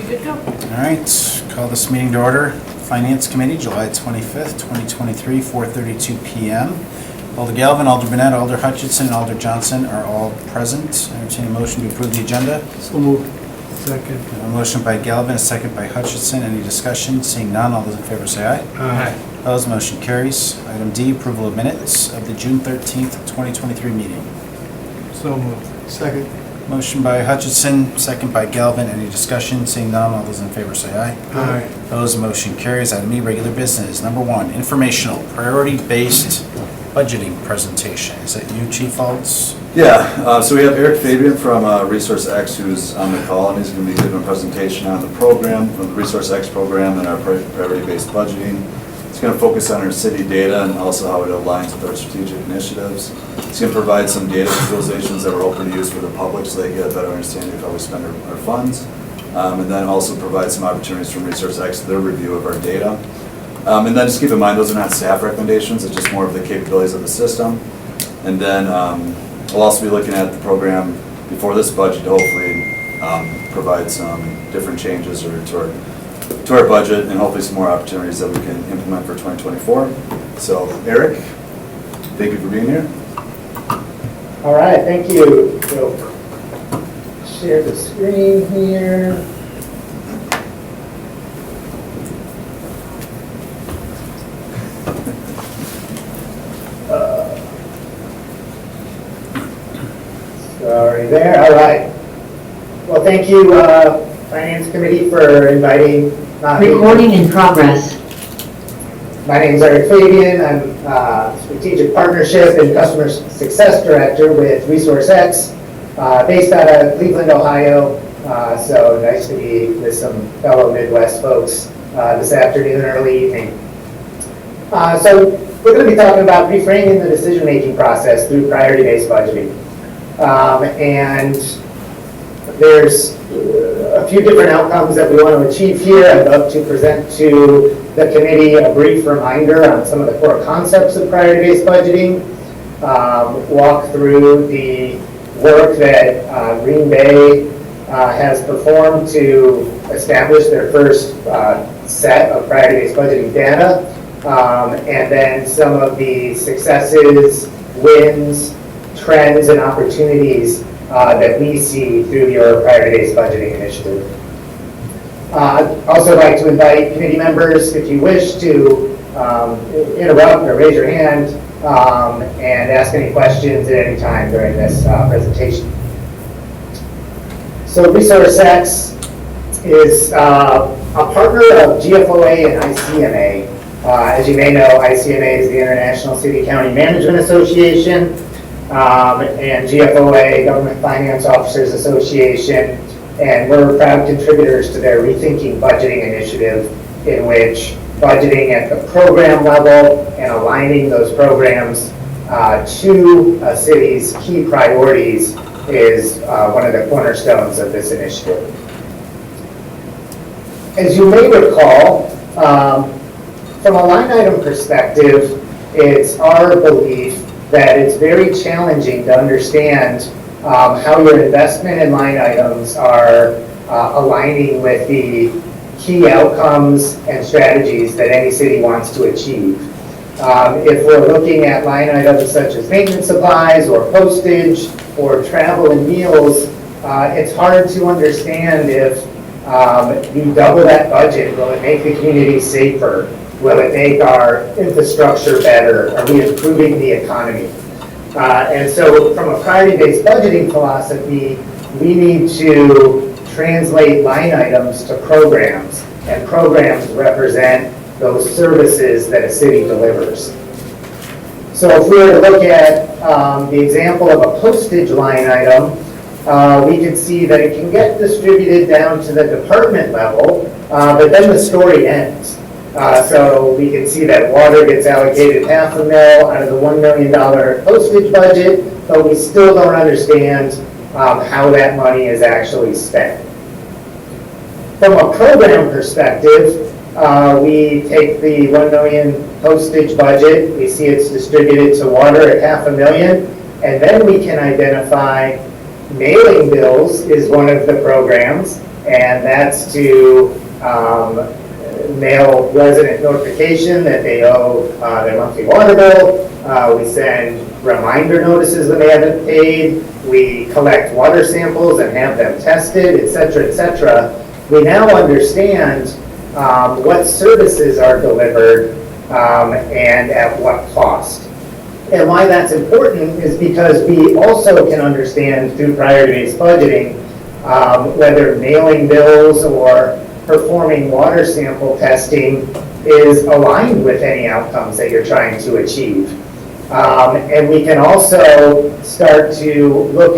You're good to go. All right, call this meeting to order. Finance Committee, July 25th, 2023, 4:32 p.m. Alder Galvin, Alder Burnett, Alder Hutchinson, and Alder Johnson are all present. I entertain a motion to approve the agenda. So moved. Second. A motion by Galvin, a second by Hutchinson. Any discussion? Seeing none, all those in favor say aye. Aye. Opposed, motion carries. Item D, approval of minutes of the June 13th, 2023 meeting. So moved. Second. Motion by Hutchinson, second by Galvin. Any discussion? Seeing none, all those in favor say aye. Aye. Opposed, motion carries. Item E, regular business. Number 1, informational, priority-based budgeting presentation. Is that you, Chief Alts? Yeah, so we have Eric Fabian from Resource X who's on the call, and he's going to be giving a presentation on the program, from the Resource X program and our priority-based budgeting. It's going to focus on our city data and also how it aligns with our strategic initiatives. It's going to provide some data visualizations that we're hoping to use for the public so they get a better understanding of how we spend our funds. And then also provide some opportunities from Resource X, their review of our data. And then just keep in mind, those are not staff recommendations, it's just more of the capabilities of the system. And then we'll also be looking at the program before this budget to hopefully provide some different changes to our budget and hopefully some more opportunities that we can implement for 2024. So Eric, thank you for being here. All right, thank you. So, share the screen here. Sorry there, all right. Well, thank you, Finance Committee, for inviting me. Recording in progress. My name is Eric Fabian. I'm Strategic Partnership and Customer Success Director with Resource X, based out of Cleveland, Ohio. So nice to be with some fellow Midwest folks this afternoon, early evening. So we're going to be talking about reframing the decision-making process through priority-based budgeting. And there's a few different outcomes that we want to achieve here. I'd love to present to the committee a brief reminder on some of the core concepts of priority-based budgeting, walk through the work that Green Bay has performed to establish their first set of priority-based budgeting data, and then some of the successes, wins, trends, and opportunities that we see through your priority-based budgeting initiative. I'd also like to invite committee members, if you wish, to interrupt or raise your hand and ask any questions at any time during this presentation. So Resource X is a partner of GFOA and ICMA. As you may know, ICMA is the International City County Management Association, and GFOA, Government Finance Officers Association, and we're proud contributors to their Rethinking Budgeting initiative, in which budgeting at the program level and aligning those programs to a city's key priorities is one of the cornerstones of this initiative. As you may recall, from a line item perspective, it's our belief that it's very challenging to understand how your investment in line items are aligning with the key outcomes and strategies that any city wants to achieve. If we're looking at line items such as maintenance supplies or postage or travel and meals, it's hard to understand if you double that budget, will it make the community safer? Will it make our infrastructure better? Are we improving the economy? And so from a priority-based budgeting philosophy, we need to translate line items to programs, and programs represent those services that a city delivers. So if we were to look at the example of a postage line item, we can see that it can get distributed down to the department level, but then the story ends. So we can see that water gets allocated $500,000 out of the $1 million postage budget, but we still don't understand how that money is actually spent. From a program perspective, we take the 1 million postage budget, we see it's distributed to water at $500,000, and then we can identify mailing bills is one of the programs, and that's to mail resident notification that they owe their monthly water bill. We send reminder notices when they haven't paid. We collect water samples and have them tested, et cetera, et cetera. We now understand what services are delivered and at what cost. And why that's important is because we also can understand through priority-based budgeting whether mailing bills or performing water sample testing is aligned with any outcomes that you're trying to achieve. And we can also start to look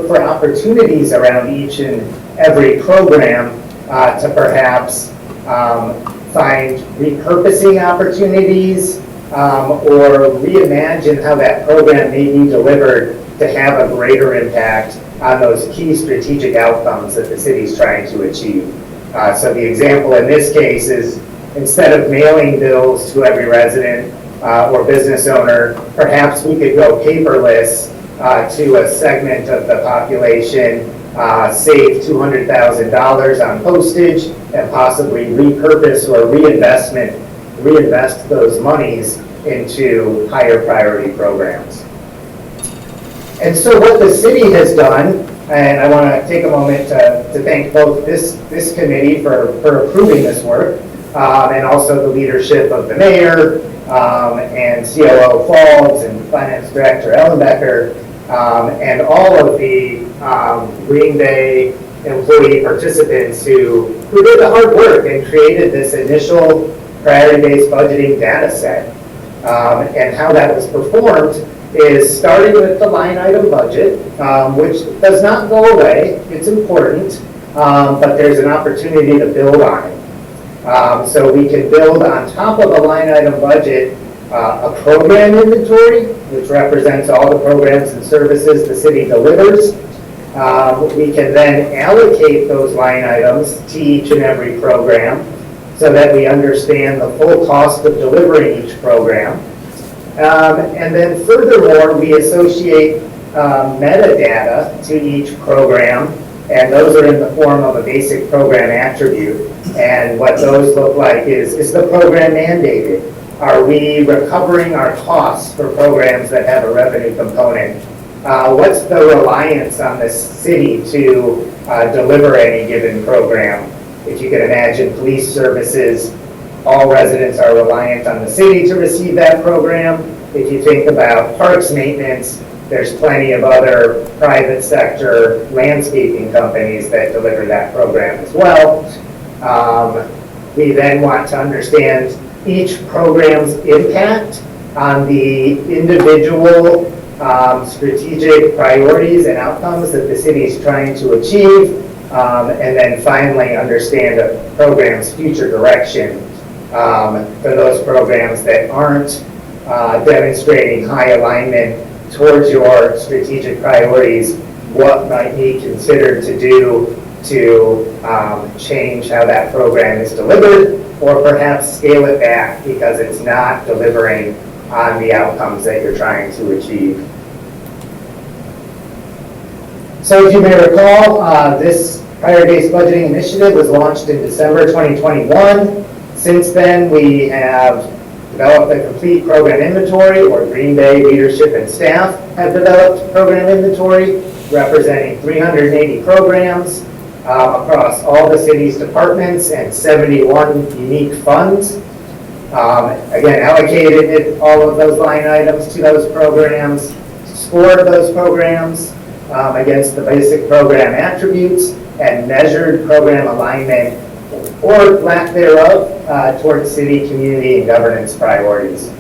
for opportunities around each and every program to perhaps find repurposing opportunities or reimagine how that program may be delivered to have a greater impact on those key strategic outcomes that the city's trying to achieve. So the example in this case is instead of mailing bills to every resident or business owner, perhaps we could go paperless to a segment of the population, save $200,000 on postage, and possibly repurpose or reinvest those monies into higher priority programs. And so what the city has done, and I want to take a moment to thank both this committee for approving this work, and also the leadership of the mayor, and COO Falls, and Finance Director Ellenbecker, and all of the Green Bay employee participants who did the hard work and created this initial priority-based budgeting data set. And how that was performed is starting with the line item budget, which does not go away. It's important, but there's an opportunity to build on it. So we can build on top of a line item budget a program inventory, which represents all the programs and services the city delivers. We can then allocate those line items to each and every program so that we understand the full cost of delivering each program. And then furthermore, we associate metadata to each program, and those are in the form of a basic program attribute. And what those look like is the program mandated? Are we recovering our costs for programs that have a revenue component? What's the reliance on the city to deliver any given program? If you can imagine police services, all residents are reliant on the city to receive that program. If you think about parks maintenance, there's plenty of other private sector landscaping companies that deliver that program as well. We then want to understand each program's impact on the individual strategic priorities and outcomes that the city is trying to achieve, and then finally understand a program's future direction for those programs that aren't demonstrating high alignment towards your strategic priorities. What might be considered to do to change how that program is delivered, or perhaps scale it back because it's not delivering on the outcomes that you're trying to achieve. So as you may recall, this priority-based budgeting initiative was launched in December 2021. Since then, we have developed a complete program inventory, or Green Bay leadership and staff have developed program inventory representing 380 programs across all the city's departments and 71 unique funds. Again, allocated all of those line items to those programs, scored those programs against the basic program attributes, and measured program alignment or lack thereof towards city, community, and governance priorities.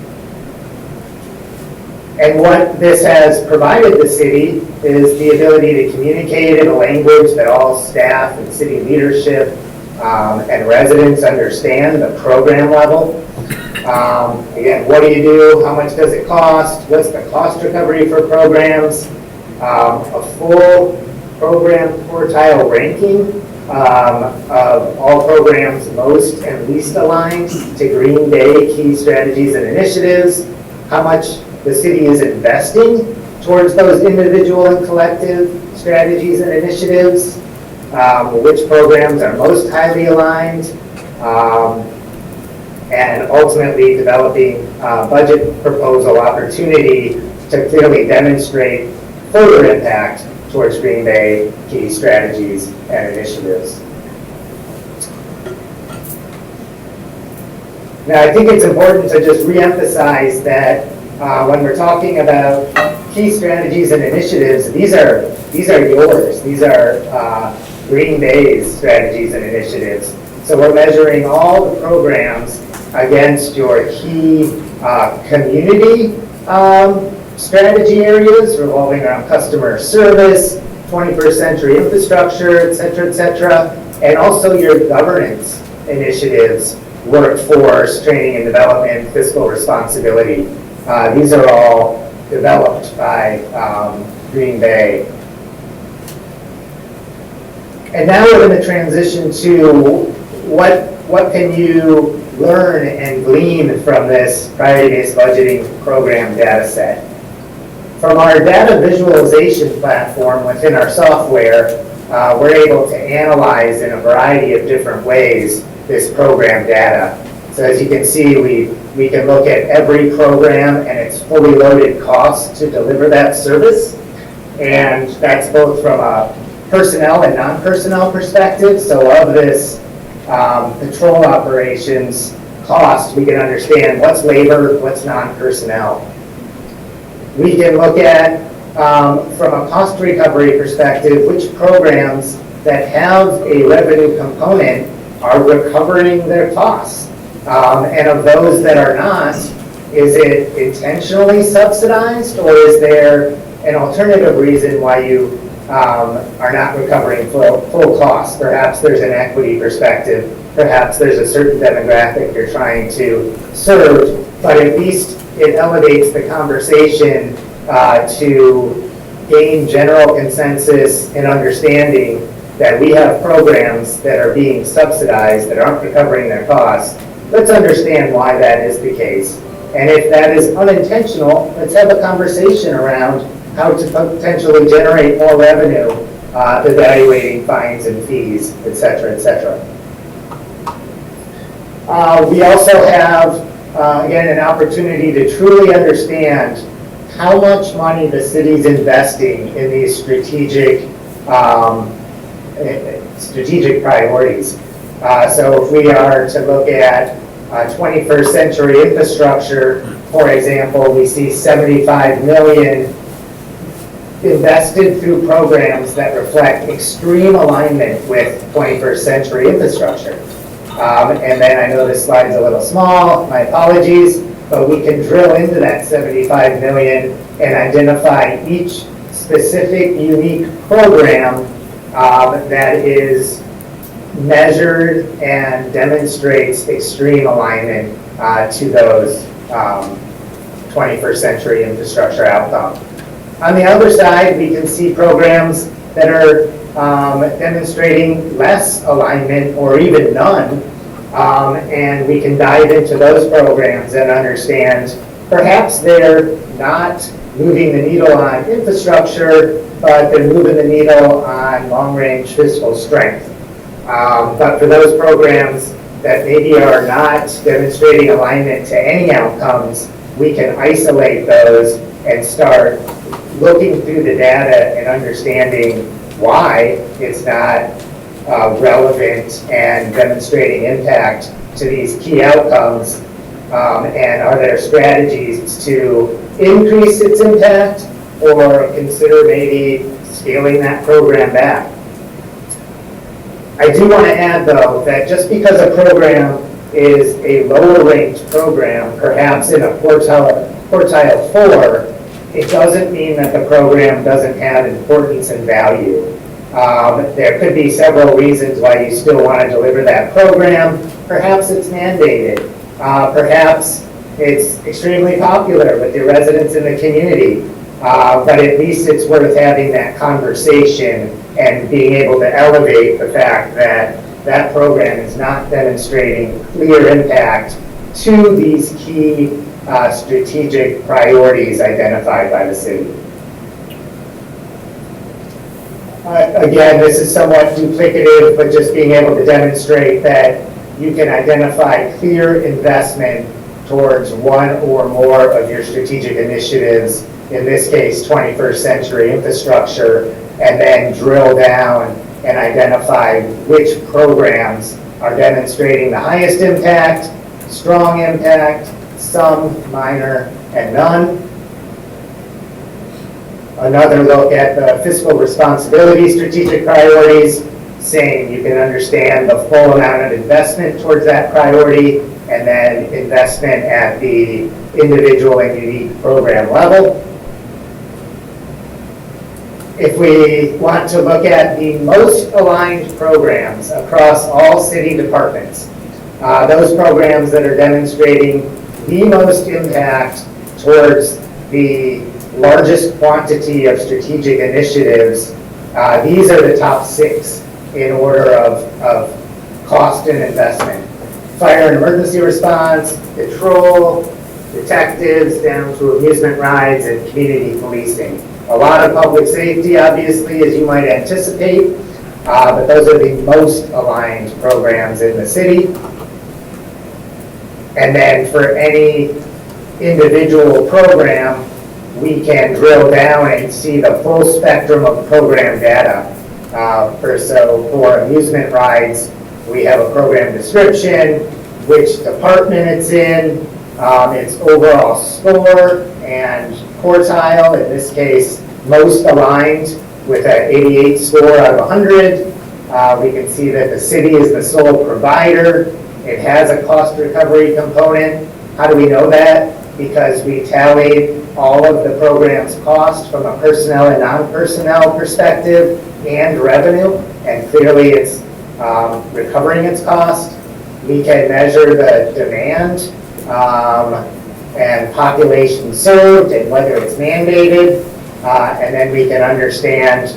And what this has provided the city is the ability to communicate in a language that all staff and city leadership and residents understand, the program level. Again, what do you do? How much does it cost? What's the cost recovery for programs? A full program quartile ranking of all programs most and least aligned to Green Bay key strategies and initiatives, how much the city is investing towards those individual and collective strategies and initiatives, which programs are most highly aligned, and ultimately developing budget proposal opportunity to clearly demonstrate further impact towards Green Bay key strategies and initiatives. Now, I think it's important to just reemphasize that when we're talking about key strategies and initiatives, these are yours. These are Green Bay's strategies and initiatives. So we're measuring all the programs against your key community strategy areas revolving around customer service, 21st century infrastructure, et cetera, and also your governance initiatives, workforce, training and development, fiscal responsibility. These are all developed by Green Bay. And now we're going to transition to what can you learn and glean from this priority-based budgeting program data set. From our data visualization platform within our software, we're able to analyze in a variety of different ways this program data. So as you can see, we can look at every program and its fully loaded cost to deliver that service. And that's both from a personnel and non-personnel perspective. So of this patrol operations cost, we can understand what's labor, what's non-personnel. We can look at, from a cost recovery perspective, which programs that have a revenue component are recovering their costs. And of those that are not, is it intentionally subsidized, or is there an alternative reason why you are not recovering full costs? Perhaps there's an equity perspective, perhaps there's a certain demographic you're trying to serve, but at least it elevates the conversation to gain general consensus and understanding that we have programs that are being subsidized, that aren't recovering their costs. Let's understand why that is the case. And if that is unintentional, let's have a conversation around how to potentially generate more revenue, evaluating fines and fees, et cetera, et cetera. We also have, again, an opportunity to truly understand how much money the city's investing in these strategic priorities. So if we are to look at 21st century infrastructure, for example, we see 75 million invested through programs that reflect extreme alignment with 21st century infrastructure. And then I know this slide's a little small, my apologies, but we can drill into that 75 million and identify each specific unique program that is measured and demonstrates extreme alignment to those 21st century infrastructure outcomes. On the other side, we can see programs that are demonstrating less alignment or even none, and we can dive into those programs and understand perhaps they're not moving the needle on infrastructure, but they're moving the needle on long-range fiscal strength. But for those programs that maybe are not demonstrating alignment to any outcomes, we can isolate those and start looking through the data and understanding why it's not relevant and demonstrating impact to these key outcomes, and are there strategies to increase its impact or consider maybe scaling that program back. I do want to add, though, that just because a program is a lower ranked program, perhaps in a quartile 4, it doesn't mean that the program doesn't have importance and value. There could be several reasons why you still want to deliver that program. Perhaps it's mandated. Perhaps it's extremely popular with the residents in the community. But at least it's worth having that conversation and being able to elevate the fact that that program is not demonstrating clear impact to these key strategic priorities identified by the city. Again, this is somewhat duplicative, but just being able to demonstrate that you can identify clear investment towards one or more of your strategic initiatives, in this case, 21st century infrastructure, and then drill down and identify which programs are demonstrating the highest impact, strong impact, some, minor, and none. Another look at the fiscal responsibility strategic priorities, saying you can understand the full amount of investment towards that priority, and then investment at the individual and unique program level. If we want to look at the most aligned programs across all city departments, those programs that are demonstrating the most impact towards the largest quantity of strategic initiatives, these are the top 6 in order of cost and investment. Fire and emergency response, patrol, detectives, down to amusement rides and community policing. A lot of public safety, obviously, as you might anticipate, but those are the most aligned programs in the city. And then for any individual program, we can drill down and see the full spectrum of program data. For amusement rides, we have a program description, which department it's in, its overall score and quartile, in this case, most aligned with an 88 score out of 100. We can see that the city is the sole provider. It has a cost recovery component. How do we know that? Because we tallied all of the program's cost from a personnel and non-personnel perspective and revenue, and clearly it's recovering its cost. We can measure the demand and population served and whether it's mandated, and then we can understand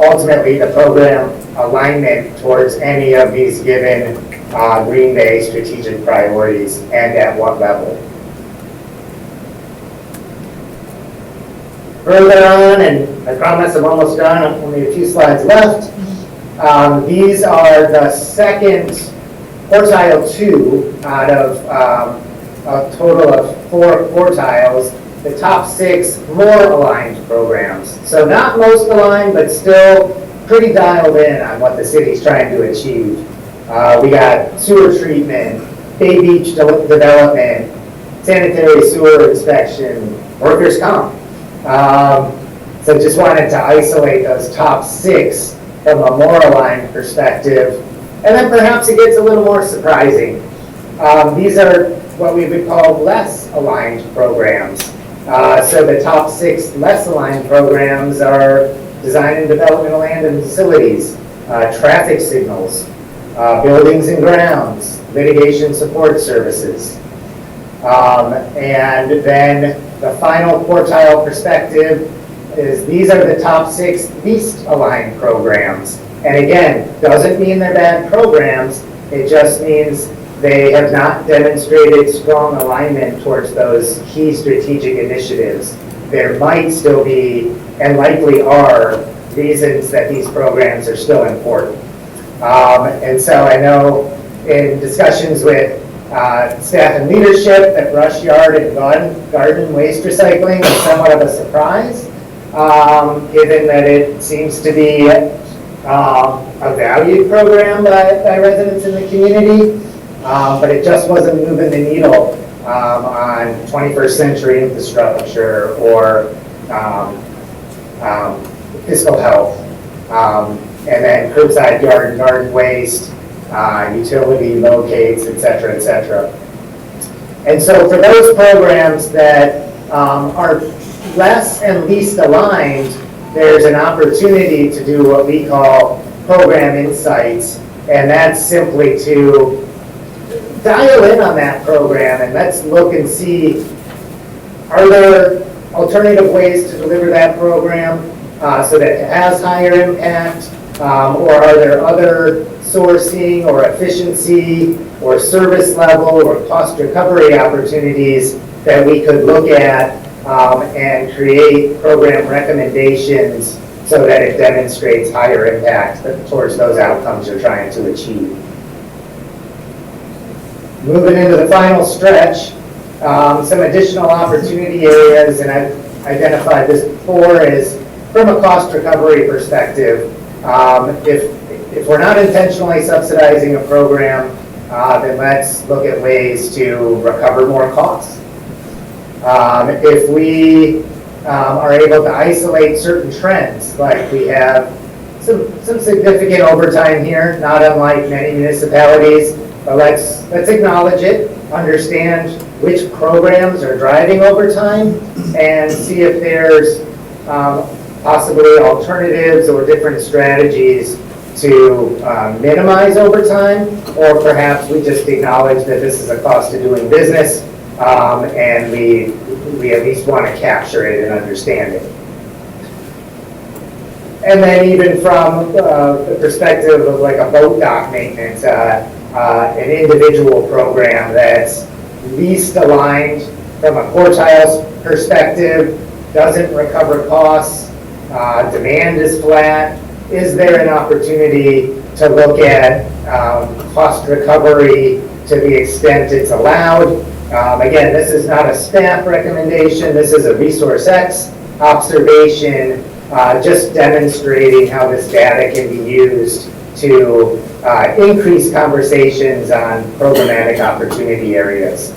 ultimately the program alignment towards any of these given Green Bay strategic priorities and at what level. Further on, and I promise I'm almost done, only a few slides left. These are the second quartile 2 out of a total of 4 quartiles, the top 6 more aligned programs. So not most aligned, but still pretty dialed in on what the city's trying to achieve. We got sewer treatment, Bay Beach development, sanitary sewer inspection, workers' comp. So just wanted to isolate those top 6 from a more aligned perspective. And then perhaps it gets a little more surprising. These are what we would call less aligned programs. So the top 6 less aligned programs are design and development of land and facilities, traffic signals, buildings and grounds, litigation support services. And then the final quartile perspective is these are the top 6 least aligned programs. And again, doesn't mean they're bad programs, it just means they have not demonstrated strong alignment towards those key strategic initiatives. There might still be, and likely are, reasons that these programs are still important. And so I know in discussions with staff and leadership that brush yard and garden waste recycling is somewhat of a surprise, given that it seems to be a valued program by residents in the community, but it just wasn't moving the needle on 21st century infrastructure or fiscal health, and then curbside yard and garden waste, utility locates, et cetera, et cetera. And so for those programs that are less and least aligned, there's an opportunity to do what we call program insights, and that's simply to dial in on that program and let's look and see, are there alternative ways to deliver that program so that it has higher impact, or are there other sourcing or efficiency or service level or cost recovery opportunities that we could look at and create program recommendations so that it demonstrates higher impact towards those outcomes you're trying to achieve. Moving into the final stretch, some additional opportunity areas, and I've identified this before, is from a cost recovery perspective. If we're not intentionally subsidizing a program, then let's look at ways to recover more costs. If we are able to isolate certain trends, like we have some significant overtime here, not unlike many municipalities, but let's acknowledge it, understand which programs are driving overtime, and see if there's possibly alternatives or different strategies to minimize overtime, or perhaps we just acknowledge that this is a cost of doing business, and we at least want to capture it and understand it. And then even from the perspective of like a boat dock maintenance, an individual program that's least aligned from a quartiles perspective, doesn't recover costs, demand is flat, is there an opportunity to look at cost recovery to the extent it's allowed? Again, this is not a staff recommendation, this is a Resource X observation, just demonstrating how this data can be used to increase conversations on programmatic opportunity areas.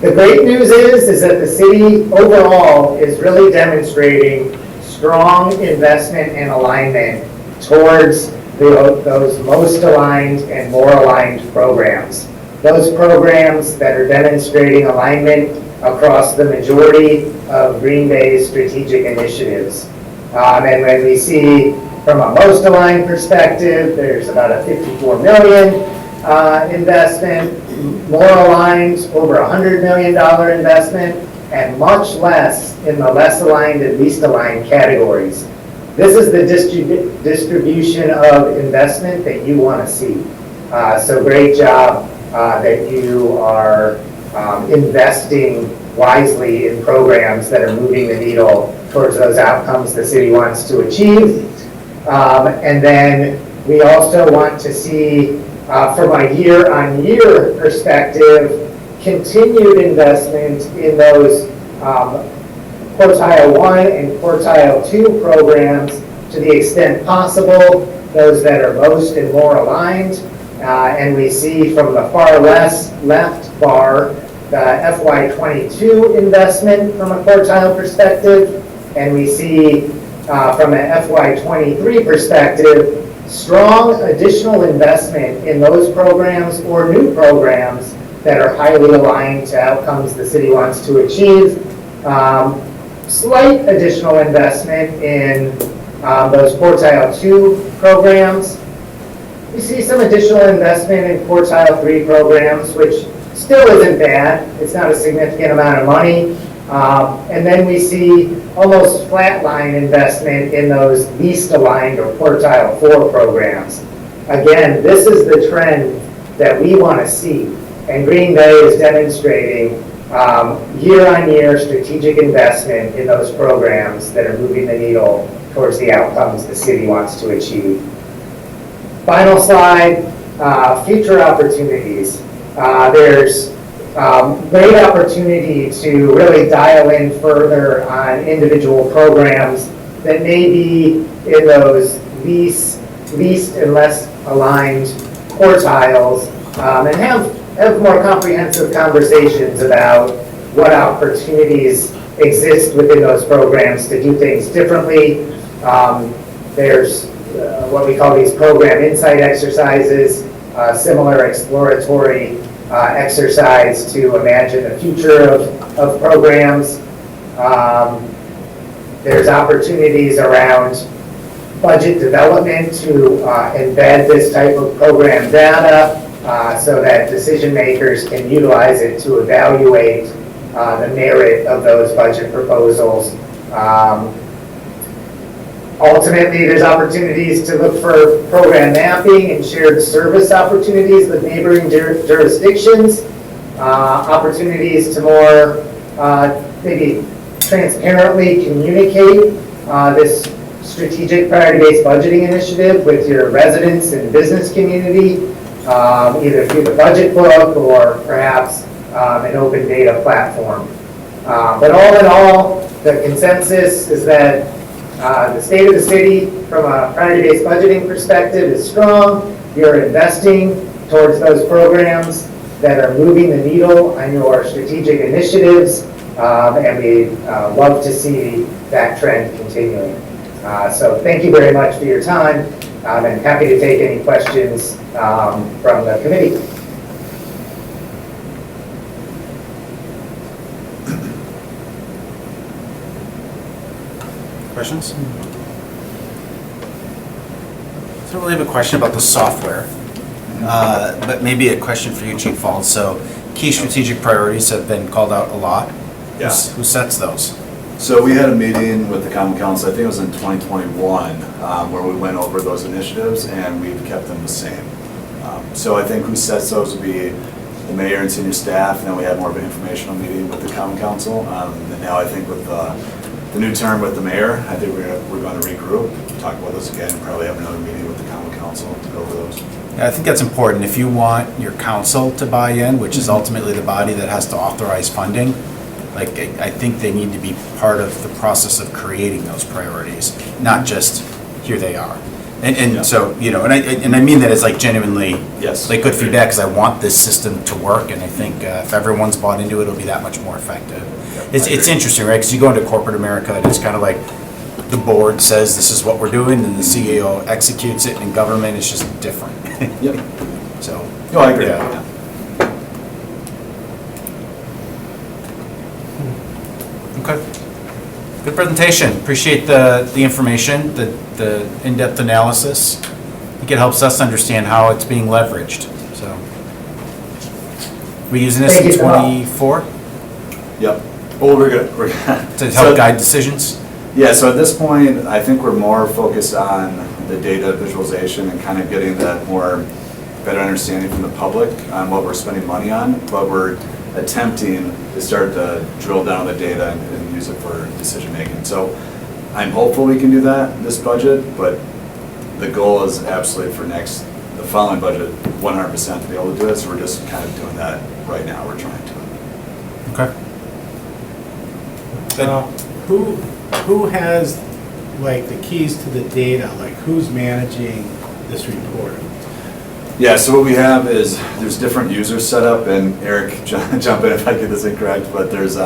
The great news is that the city overall is really demonstrating strong investment and alignment towards those most aligned and more aligned programs. Those programs that are demonstrating alignment across the majority of Green Bay's strategic initiatives. And when we see from a most aligned perspective, there's about a $54 million investment, more aligned, over $100 million investment, and much less in the less aligned and least aligned categories. This is the distribution of investment that you want to see. So great job that you are investing wisely in programs that are moving the needle towards those outcomes the city wants to achieve. And then we also want to see, from a year-on-year perspective, continued investment in those quartile 1 and quartile 2 programs to the extent possible, those that are most and more aligned. And we see from the far left bar the FY22 investment from a quartile perspective, and we see from an FY23 perspective strong additional investment in those programs or new programs that are highly aligned to outcomes the city wants to achieve. Slight additional investment in those quartile 2 programs. We see some additional investment in quartile 3 programs, which still isn't bad. It's not a significant amount of money. And then we see almost flatline investment in those least aligned or quartile 4 programs. Again, this is the trend that we want to see. And Green Bay is demonstrating year-on-year strategic investment in those programs that are moving the needle towards the outcomes the city wants to achieve. Final slide, future opportunities. There's great opportunity to really dial in further on individual programs that may be in those least and less aligned quartiles, and have more comprehensive conversations about what opportunities exist within those programs to do things differently. There's what we call these program insight exercises, similar exploratory exercise to imagine the future of programs. There's opportunities around budget development to embed this type of program data so that decision makers can utilize it to evaluate the merit of those budget proposals. Ultimately, there's opportunities to look for program mapping and shared service opportunities with neighboring jurisdictions, opportunities to more maybe transparently communicate this strategic priority-based budgeting initiative with your residents and business community, either through the budget book or perhaps an open data platform. But all in all, the consensus is that the state of the city, from a priority-based budgeting perspective, is strong. You're investing towards those programs that are moving the needle on your strategic initiatives, and we love to see that trend continuing. So thank you very much for your time, and happy to take any questions from the committee. Questions? So I don't really have a question about the software, but maybe a question for you, Chief Falls. So key strategic priorities have been called out a lot. Yeah. Who sets those? So we had a meeting with the Common Council, I think it was in 2021, where we went over those initiatives and we've kept them the same. So I think who sets those would be the mayor and senior staff, and then we had more of an informational meeting with the Common Council. And now I think with the new term with the mayor, I think we're going to regroup, talk about this again, and probably have another meeting with the Common Council to go over those. Yeah, I think that's important. If you want your council to buy in, which is ultimately the body that has to authorize funding, like, I think they need to be part of the process of creating those priorities, not just, here they are. Yeah. And so, you know, and I mean that as like genuinely, Yes. like good feedback, because I want this system to work, and I think if everyone's bought into it, it'll be that much more effective. Yep, It's I agree. interesting, right? Because you go into corporate America, and it's kind of like the board says this is what we're doing, and the CEO executes it, and government is just different. Yep. So. No, I agree. Yeah. Yeah. Okay. Good presentation. Appreciate the information, the in-depth analysis. I think it helps us understand how it's being leveraged, so. We using this Thank in you, Tom. 24 Yep. Well, we're good. to help guide decisions? Yeah, so at this point, I think we're more focused on the data visualization and kind of getting that more better understanding from the public on what we're spending money on, but we're attempting to start to drill down the data and use it for decision making. So I'm hopeful we can do that this budget, but the goal is absolutely for the following budget, 100% to be able to do it, so we're just kind of doing that right now, we're trying to. Okay. Good. Who has, like, the keys to the data? Like, who's managing this report? Yeah, so what we have is, there's different users set up, and Eric, jump in if I get this incorrect, but there's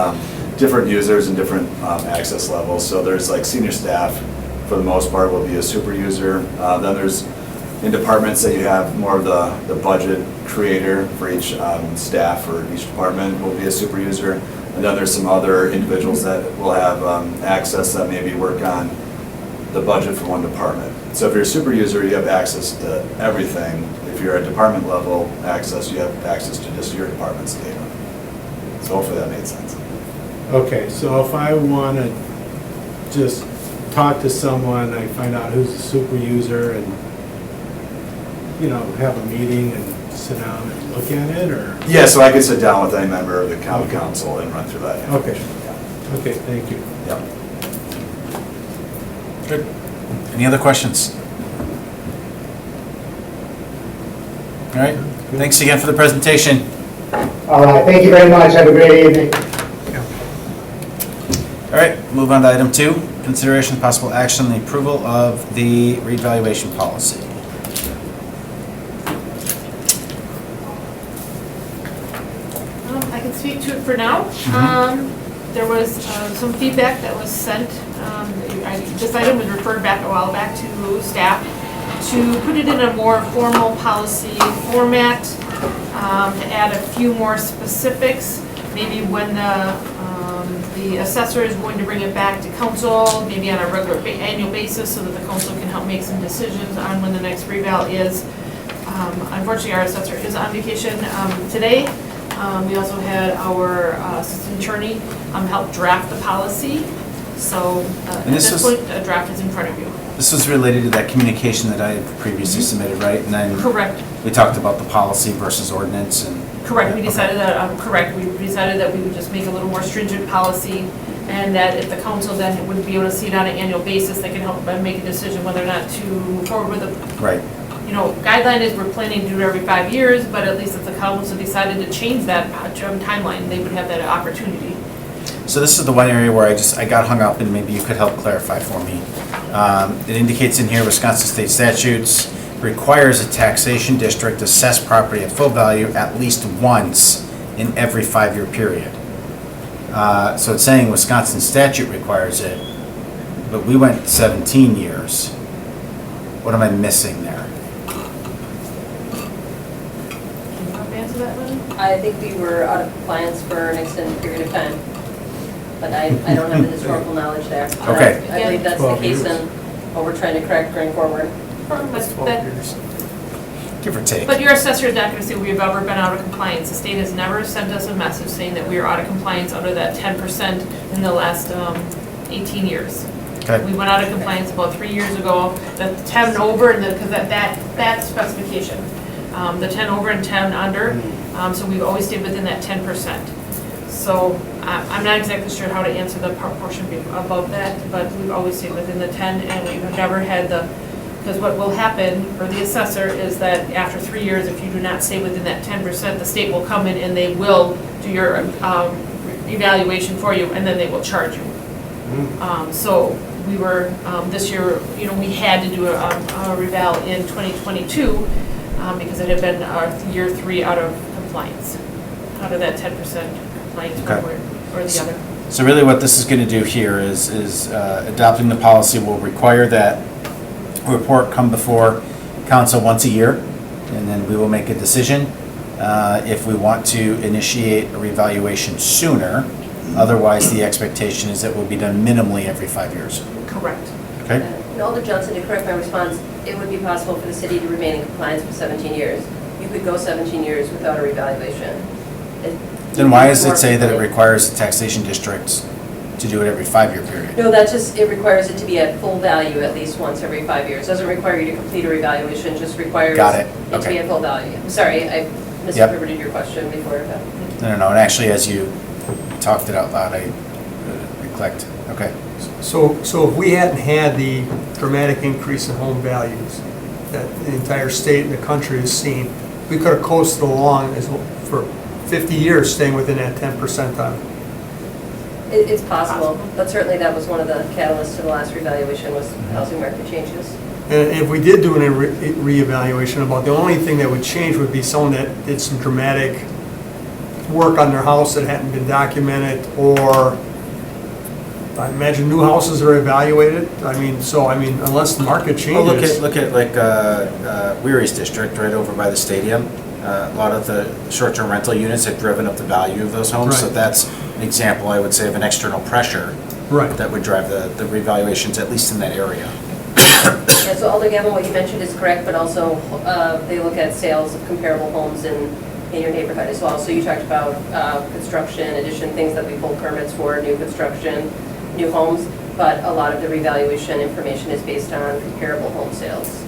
different users and different access levels. So there's like senior staff, for the most part, will be a super user. Then there's, in departments that you have more of the budget creator for each staff or each department will be a super user. And then there's some other individuals that will have access that maybe work on the budget for one department. So if you're a super user, you have access to everything. If you're at department level access, you have access to just your department's data. So hopefully that made sense. Okay, so if I want to just talk to someone, I find out who's a super user and, you know, have a meeting and sit down and look at it, or? Yeah, so I could sit down with any member of the common council and run through that information. Yeah. Okay, thank you. Yep. Good. Any other questions? All right. Thanks again for the presentation. All right, thank you very much. Have a great evening. All right, move on to item 2, consideration of possible action on the approval of the revaluation policy. I can speak to it for now. There was some feedback that was sent. This item was referred back a while back to staff to put it in a more formal policy format, to add a few more specifics, maybe when the assessor is going to bring it back to council, maybe on a regular annual basis, so that the council can help make some decisions on when the next reval is. Unfortunately, our assessor is on vacation today. We also had our assistant attorney help draft the policy. So at And this this was- point, a draft is in front of you. This was related to that communication that I had previously submitted, right? And then Correct. we talked about the policy versus ordinance and. Correct, we Okay. decided that, we decided that we would just make a little more stringent policy And that if the council then would be able to see it on an annual basis, they can help make a decision whether or not to move forward with it. Right. You know, guideline is we're planning to do it every 5 years, but at least if the council decided to change that timeline, they would have that opportunity. So this is the one area where I got hung up, and maybe you could help clarify for me. It indicates in here Wisconsin state statutes requires a taxation district assess property at full value at least once in every 5-year period. So it's saying Wisconsin statute requires it, but we went 17 years. What am I missing there? Can you help answer that, Lynn? I think we were out of compliance for an extended period of time, but I don't have the historical knowledge there. But Okay. I believe that's the 12 case years. in what we're trying to correct going forward. Give or take. But your assessor is not gonna say we've ever been out of compliance. The state has never sent us a message saying that we are out of compliance under that 10% in the last 18 years. Okay. We went out of compliance about 3 years ago, the 10 over, and because that specification. The 10 over and 10 under, so we've always stayed within that 10%. So I'm not exactly sure how to answer the portion above that, but we've always stayed within the 10, and we've never had because what will happen for the assessor is that after 3 years, if you do not stay within that 10%, the state will come in and they will do your evaluation for you, and then they will charge you. So we were, this year, you know, we had to do a reval in 2022 because it had been our year 3 out of compliance, out of that 10% compliance Okay. one way or the other. So really what this is going to do here is adopting the policy will require that a report come before council once a year, and then we will make a decision if we want to initiate a revaluation sooner. Otherwise, the expectation is that it will be done minimally every 5 years. Correct. Okay? And Alder Johnson, to correct my response, it would be possible for the city to remain in compliance for 17 years. You could go 17 years without a revaluation. Then why does it say that it requires the taxation districts to do it every 5-year period? No, that's just, it requires it to be at full value at least once every 5 years. Doesn't require you to complete a revaluation, just requires Got it. to be Okay. at full value. I'm sorry, I misinterpreted your question before. No, and actually, as you talked it out loud, I recollect. Okay. So if we hadn't had the dramatic increase in home values that the entire state and the country has seen, we could have coasted along for 50 years staying within that 10 percentile. It's possible, but certainly that was one of the catalysts to the last revaluation was housing market changes. And if we did do a reevaluation, about the only thing that would change would be someone that did some dramatic work on their house that hadn't been documented, or I imagine new houses are evaluated. I mean, unless the market Well, changes. look at like Weary's district right over by the stadium. A lot of the short-term rental units have driven up the value of those homes. So Right. that's an example, I would say, of an external pressure Right. that would drive the revaluations, at least in that area. And so Alder Gavin, what you mentioned is correct, but also they look at sales of comparable homes in your neighborhood as well. So you talked about construction, addition, things that we pull permits for, new construction, new homes, but a lot of the revaluation information is based on comparable home sales.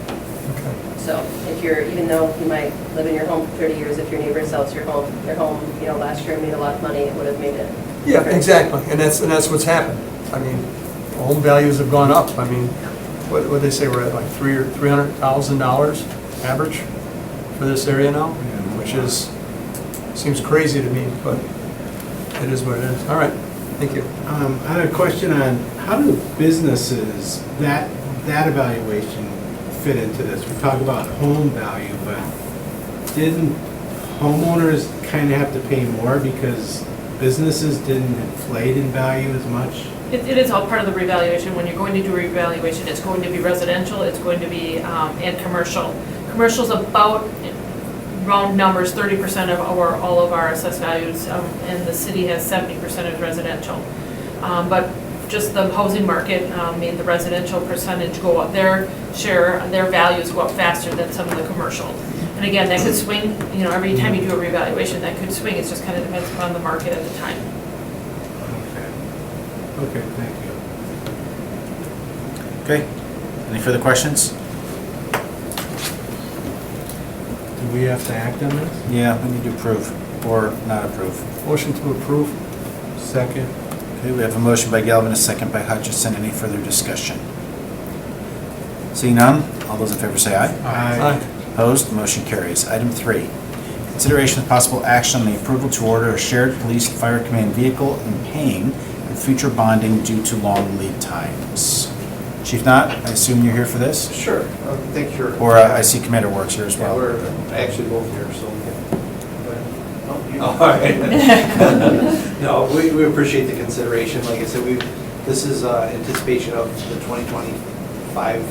Okay. So if you're, even though you might live in your home for 30 years, if your neighbor sells their home, you know, last year made a lot of money, it would have made it. Yeah, exactly, and that's what's happened. I mean, home values have gone up. I mean, what they say, we're at like $300,000 average for this area now, which seems crazy to me, but it is what it is. All right, thank you. I had a question on how do businesses, that evaluation fit into this? We talk about home value, but didn't homeowners kind of have to pay more because businesses didn't inflate in value as much? It is all part of the revaluation. When you're going to do a revaluation, it's going to be residential, it's going to be, and commercial. Commercial's about, round numbers, 30% of all of our assessed values, and the city has 70% as residential. But just the housing market made the residential percentage go up, their share, their values go up faster than some of the commercial. And again, that could swing, you know, every time you do a revaluation, that could swing. It just kind of depends upon the market at the time. Okay, thank you. Okay? Any further questions? Do we have to act on this? Yeah, we need to approve or not approve. Motion to approve. Second? Okay, we have a motion by Galvin, a second by Hutchison. Any further discussion? Seeing none, all those in favor say aye. Aye. Opposed, motion carries. Item 3, consideration of possible action on the approval to order a shared police and fire command vehicle and paying for future bonding due to long lead times. Chief Knott, I assume you're here for this? Sure, thank you. Or I see Commander Works here as Yeah, well. we're actually both here, so. All right. No, we appreciate the consideration. Like I said, this is anticipation of the 2025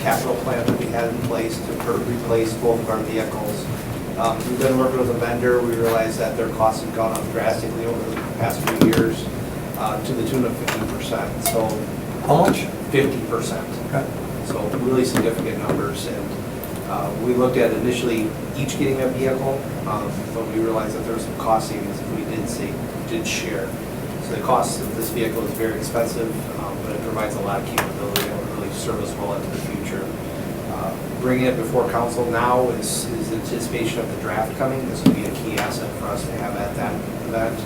capital plan that we had in place to replace both of our vehicles. We've been working with a vendor. We realized that their costs have gone up drastically over the past few years to the tune of 50%. So How much? 50%. Okay. So really significant numbers, and we looked at initially each getting a vehicle, but we realized that there were some cost savings if we did share. So the cost of this vehicle is very expensive, but it provides a lot of capability that will really serve us well into the future. Bringing it before council now is anticipation of the draft coming. This will be a key asset for us to have at that event,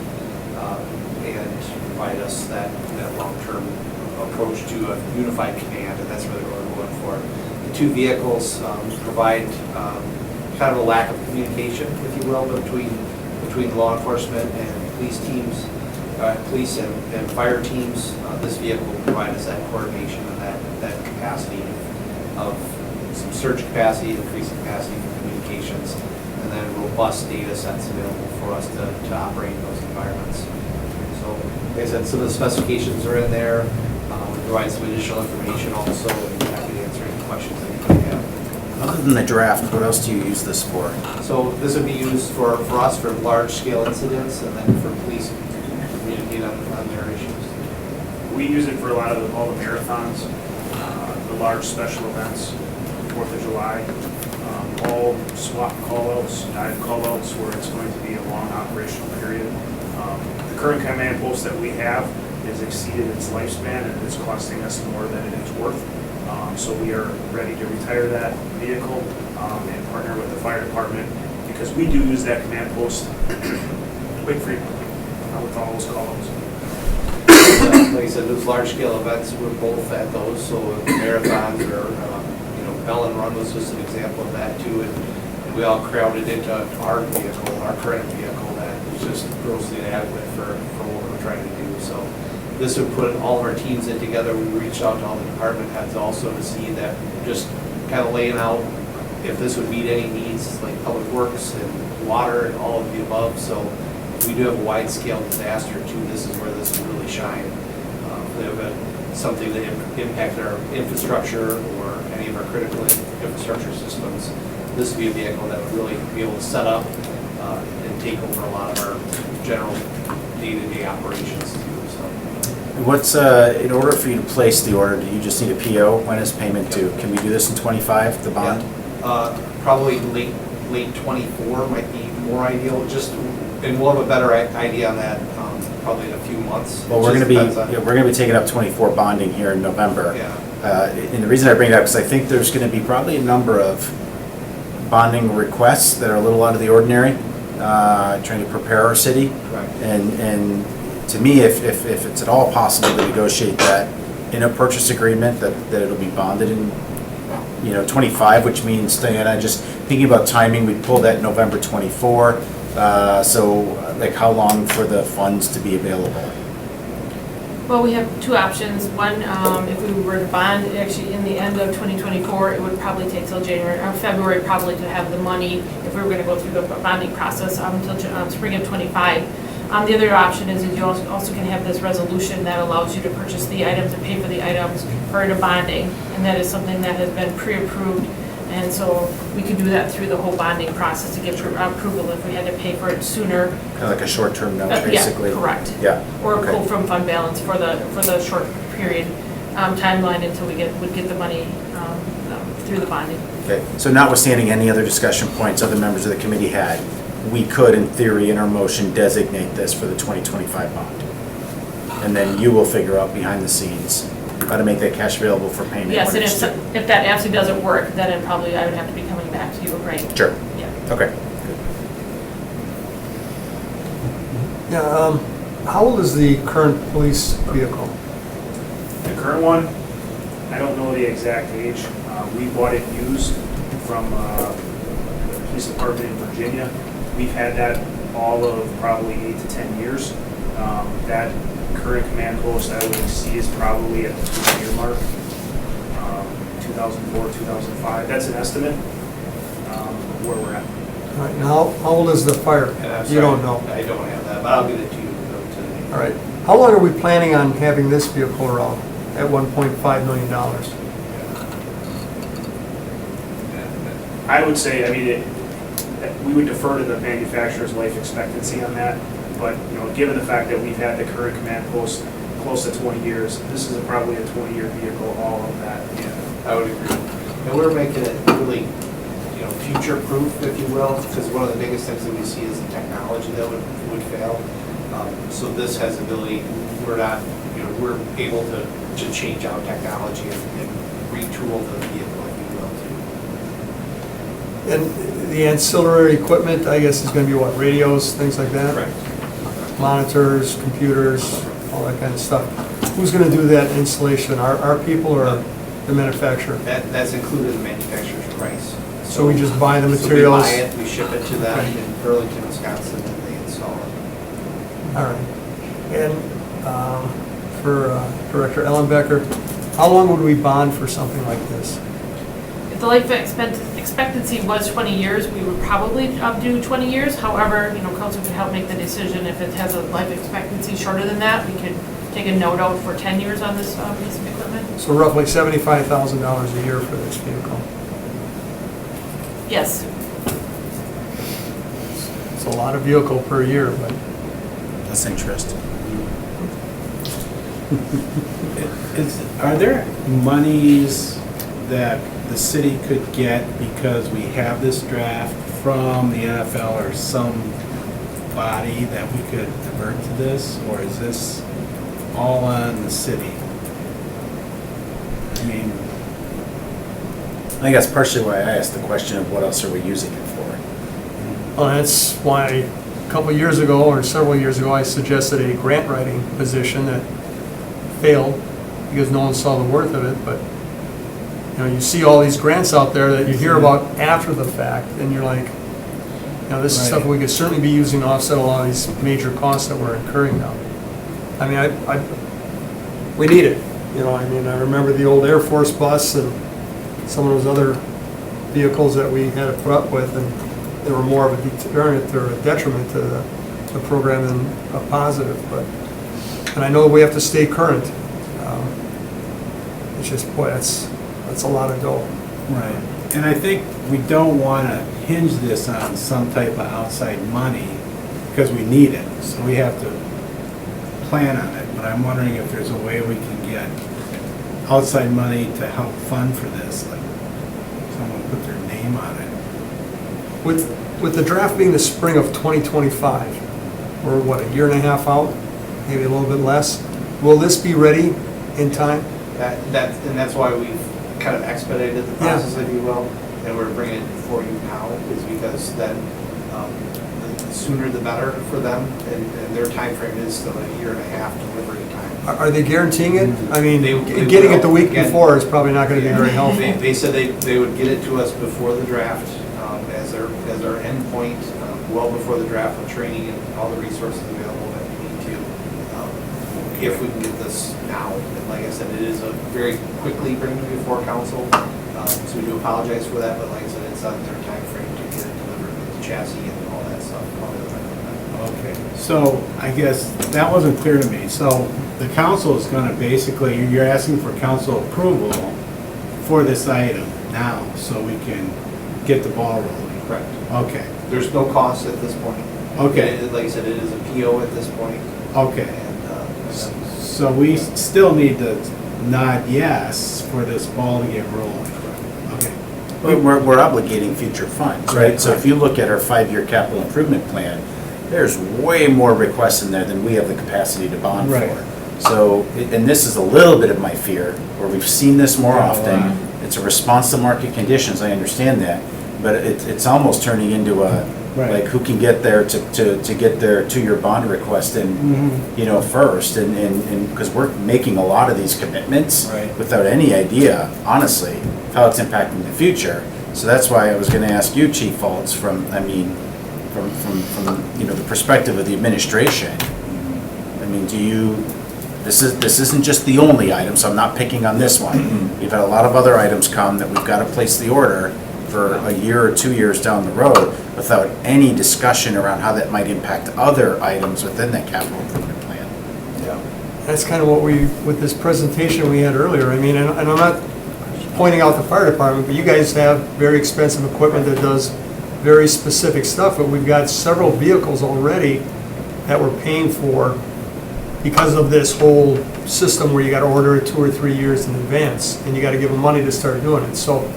and provide us that long-term approach to a unified command, and that's really what we're going for. The two vehicles provide kind of a lack of communication, if you will, between law enforcement and police teams, police and fire teams. This vehicle will provide us that coordination and that capacity of some surge capacity, increased capacity for communications, and then robust data sets available for us to operate in those environments. So, like I said, some of the specifications are in there. We provide some additional information also, and we're happy to answer any questions that you may have. Other than the draft, what else do you use this for? So this would be used for us for large-scale incidents, and then for police to communicate on their issues. We use it for a lot of all the marathons, the large special events, 4th of July, all SWAT call-outs, dive call-outs, where it's going to be a long operational period. The current command post that we have has exceeded its lifespan, and it's costing us more than it is worth. So we are ready to retire that vehicle and partner with the fire department, because we do use that command post quite frequently with all those call-outs. Like I said, those large-scale events, we're both at those, so marathons or, Bell and Run was just an example of that too, and we all crowded into our vehicle, our current vehicle, that is just grossly inadequate for what we're trying to do. So this would put all of our teams in together. We reached out to all the department heads also to see that, just kind of laying out if this would meet any needs, like public works and water and all of the above. So we do have a wide-scale disaster too. This is where this would really shine. They have something that impact our infrastructure or any of our critical infrastructure systems. This would be a vehicle that would really be able to set up and take over a lot of our general day-to-day operations too. So What's, in order for you to place the order, do you just need a PO? When is payment due? Can we do this in 25, the bond? probably late 24 might be more ideal. And we'll have a better idea on that probably in a few months. Well, we're gonna be taking up 24 bonding here in November. Yeah. And the reason I bring it up is I think there's gonna be probably a number of bonding requests that are a little out of the ordinary, trying to prepare our city. Right. And to me, if it's at all possible to negotiate that in a purchase agreement, that it'll be bonded in, 25, which means, Diana, just thinking about timing, we pulled that November 24. So like how long for the funds to be available? Well, we have two options. One, if we were to bond, actually in the end of 2024, it would probably take till January or February probably to have the money, if we were going to go through the bonding process until spring of 25. The other option is you also can have this resolution that allows you to purchase the items and pay for the items prior to bonding. And that is something that has been pre-approved. And so we could do that through the whole bonding process to get approval if we had to pay for it sooner. Kind of like a short-term note, basically? Yeah, correct. Yeah. Or okay. pull from fund balance for the short period timeline until we would get the money through the bonding. Okay, so notwithstanding any other discussion points other members of the committee had, we could, in theory, in our motion, designate this for the 2025 bond. And then you will figure out behind the scenes how to make that cash available for payment. Yes, when and it's due. if that absolutely doesn't work, then it probably, I would have to be coming back to you, right? Sure. Yeah. Okay. Yeah, How old is the current police vehicle? The current one, I don't know the exact age. We bought it used from the police department in Virginia. We've had that all of probably 8 to 10 years. That current command post I would see is probably at the 2-year mark, 2004, 2005. That's an estimate of where we're at. All right, now, how old is the fire? And I'm You don't sorry, know. I don't have that, but I'll get it to you today. All right. How long are we planning on having this vehicle around at $1.5 million? I would say, I mean, we would defer to the manufacturer's life expectancy on that, but, you know, given the fact that we've had the current command post close to 20 years, this is probably a 20-year vehicle, all of that. Yeah, I would agree. And we're making it really, you know, future-proof, if you will, because one of the biggest things that we see is the technology that would fail. So this has ability, we're not, you know, we're able to change out technology and retool the vehicle, if you will, too. And the ancillary equipment, I guess, is going to be what, radios, things like that? Correct. Monitors, computers, all that kind of stuff. Who's going to do that installation? Our people or the manufacturer? That's included in the manufacturer's price. So we just buy the So materials? we buy it, we ship it to them Okay. in Burlington, Wisconsin, and they install it. All right. And for Director Ellenbecker, how long would we bond for something like this? If the life expectancy was 20 years, we would probably do 20 years. However, you know, council could help make the decision. If it has a life expectancy shorter than that, we could take a note out for 10 years on this piece of equipment. So roughly $75,000 a year for this vehicle. Yes. It's a lot of vehicle per year, but That's interesting. Are there monies that the city could get because we have this draft from the NFL or some body that we could divert to this? Or is this all on the city? I mean, I think that's partially why I asked the question of what else are we using it for? well, that's why a couple of years ago or several years ago, I suggested a grant writing position that failed because no one saw the worth of it. But you know, you see all these grants out there that you hear about after the fact, and you're like, you know, this is stuff we could certainly be using to offset a lot of these major costs that we're incurring now. I mean, we need it. You know, I mean, I remember the old Air Force bus and some of those other vehicles that we had to put up with, and they were more of a deterrent or a detriment to the program than a positive. But, and I know we have to stay current. It's just, boy, that's a lot of dough. right. And I think we don't want to hinge this on some type of outside money because we need it. So we have to plan on it. But I'm wondering if there's a way we can get outside money to help fund for this, like someone put their name on it. With the draft being the spring of 2025, we're what, a year and a half out, maybe a little bit less. Will this be ready in time? That's why we've kind of expedited the process, if you will, and we're bringing it for you now, is because then the sooner the better for them, and their time frame is still a year and a half delivery time. Are they guaranteeing it? I mean, They getting it the will. week Again, before is probably not going to be very helpful. They said they would get it to us before the draft, as our endpoint, well before the draft, with training and all the resources available that we need to, if we can get this now. And like I said, it is a very quickly bring before council, so we do apologize for that, but like I said, it's on their time frame to get it delivered with the chassis and all that stuff. Okay, so I guess that wasn't clear to me. So the council is going to basically, you're asking for council approval for this item now, so we can get the ball rolling. Correct. Okay, There's no cost at this point. Okay. Like I said, it is a PO at this point. okay. And So we still need to nod yes for this ball to get rolling. Okay. We're obligating future funds, right? So if you look at our 5-year capital improvement plan, there's way more requests in there than we have the capacity to bond Right. for. So, and this is a little bit of my fear, where we've seen this more often. It's a response to market conditions, I understand that. But it's almost turning into Right. Like, who can get there to get there to your bond request and, you know, first, and, because we're making a lot of these commitments Right. without any idea, honestly, of how it's impacting the future. So that's why I was gonna ask you, Chief Fultz, from, you know, the perspective of the administration. I mean, this isn't just the only item, so I'm not picking on this one. We've had a lot of other items come that we've got to place the order for a year or 2 years down the road without any discussion around how that might impact other items within that capital improvement plan. Yeah. That's kind of what with this presentation we had earlier, I mean, and I'm not pointing out the fire department, but you guys have very expensive equipment that does very specific stuff, but we've got several vehicles already that we're paying for because of this whole system where you gotta order it 2 or 3 years in advance, and you gotta give them money to start doing it. So,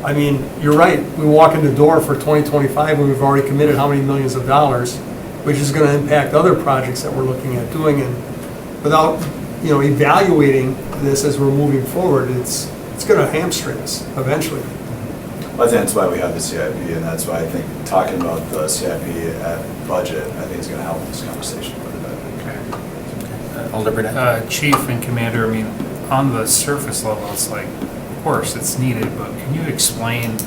I mean, you're right, we walk in the door for 2025 and we've already committed how many millions of dollars, which is gonna impact other projects that we're looking at doing, and without, you know, evaluating this as we're moving forward, it's gonna hamstring us eventually. I think that's why we have the CIP, and that's why I think talking about the CIP at budget, I think is gonna help this conversation quite a bit. Alder Burnett? Chief and Commander, I mean, on the surface level, it's like, of course, it's needed, but can you explain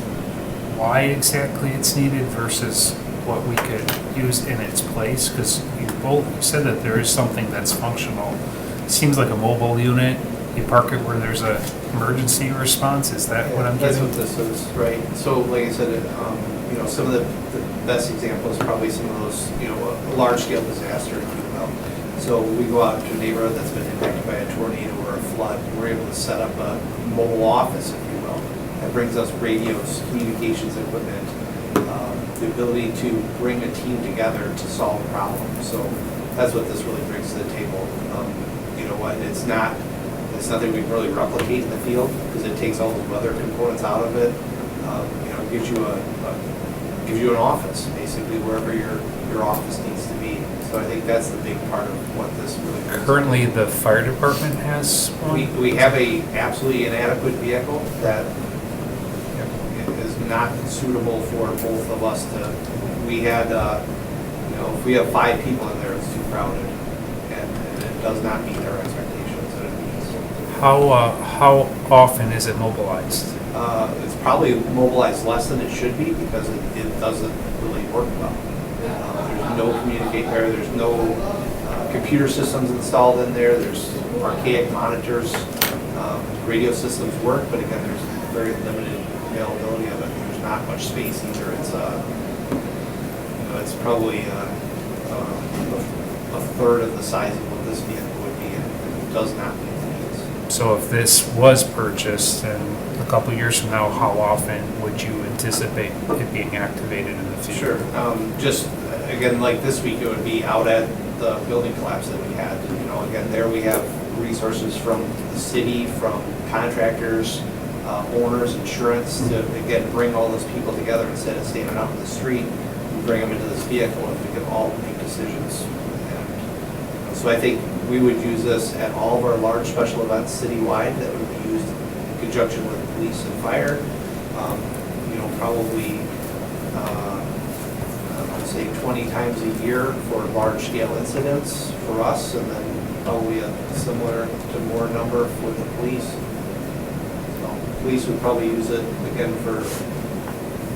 why exactly it's needed versus what we could use in its place? Because you both said that there is something that's functional. It seems like a mobile unit. You park it where there's a emergency response. Is that what I'm That's getting? what this is, right? So like I said, you know, some of the best examples, probably some of those, you know, a large-scale disaster, if you will. So we go out to a neighborhood that's been impacted by a tornado or a flood, and we're able to set up a mobile office, if you will. That brings us radios, communications equipment, the ability to bring a team together to solve a problem. So that's what this really brings to the table. You know what, it's nothing we can really replicate in the field, because it takes all those other components out of it. You know, it gives you an office, basically, wherever your office needs to be. So I think that's the big part of what this really brings. Currently, the fire department has one? We have a absolutely inadequate vehicle that is not suitable for both of us to, we had, you know, if we have 5 people in there, it's too crowded, and it does not meet our expectations that it meets. How often is it mobilized? It's probably mobilized less than it should be, because it doesn't really work well. There's no communicate there, there's no computer systems installed in there, there's archaic monitors. Radio systems work, but again, there's very limited availability of it. There's not much space either. It's you know, it's probably a third of the size of what this vehicle would be, and it does not meet the needs. So if this was purchased, and a couple years from now, how often would you anticipate it being activated in the future? Sure. Just, again, like this week, it would be out at the building collapse that we had. You know, again, there we have resources from the city, from contractors, owners, insurance, to, again, bring all those people together instead of standing out in the street. We bring them into this vehicle, and we can all make decisions. And so I think we would use this at all of our large special events citywide that would be used in conjunction with police and fire. You know, probably, I'd say 20 times a year for large-scale incidents for us, and then probably a similar to more number for the police. So police would probably use it again for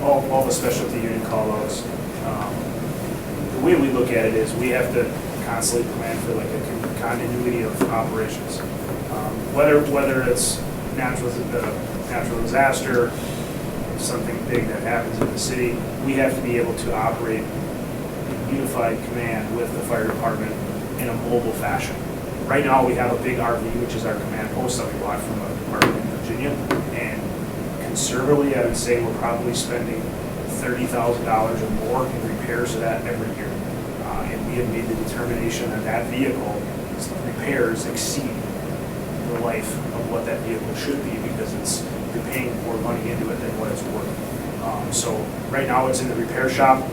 all the specialty unit call-outs. The way we look at it is we have to constantly plan for like a continuity of operations. Whether it's natural disaster, something big that happens in the city, we have to be able to operate in unified command with the fire department in a mobile fashion. Right now, we have a big RV, which is our command post that we bought from a department in Virginia, and conservatively, I would say we're probably spending $30,000 or more in repairs of that every year. And we have made the determination that that vehicle repairs exceed the life of what that vehicle should be, because you're paying more money into it than what it's worth. So right now it's in the repair shop.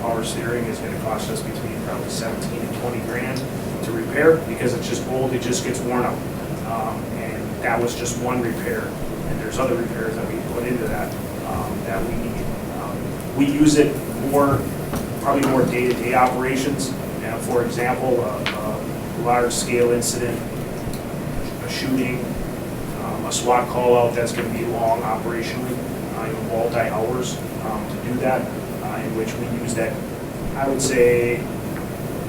Power steering is going to cost us between probably 17 and 20 grand to repair, because it's just old, it just gets worn out. And that was just one repair, and there's other repairs that we put into that that we need. We use it more probably more day-to-day operations. And for example, a large-scale incident, a shooting, a SWAT call-out, that's going to be long operationally, multi-hours to do that, in which we use that, I would say,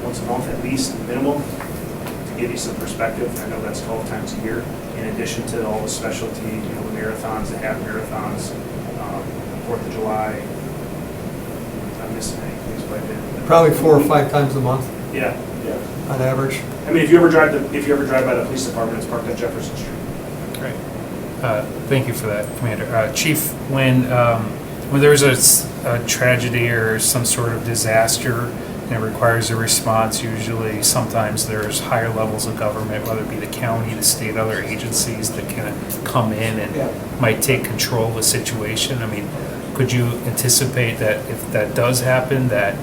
once a month at least, minimum, to give you some perspective. I know that's 12 times a year, in addition to all the specialty, the marathons, the half marathons, 4th of July. I'm missing anything, but Probably 4 or 5 times a month yeah. on average. I mean, if you ever drive by the police department, it's parked on Jefferson Street. Great. Thank you for that, Commander. Chief, when there's a tragedy or some sort of disaster and it requires a response, usually sometimes there's higher levels of government, whether it be the county, the state, other agencies that can come in and might take control of the situation. I mean, could you anticipate that if that does happen, that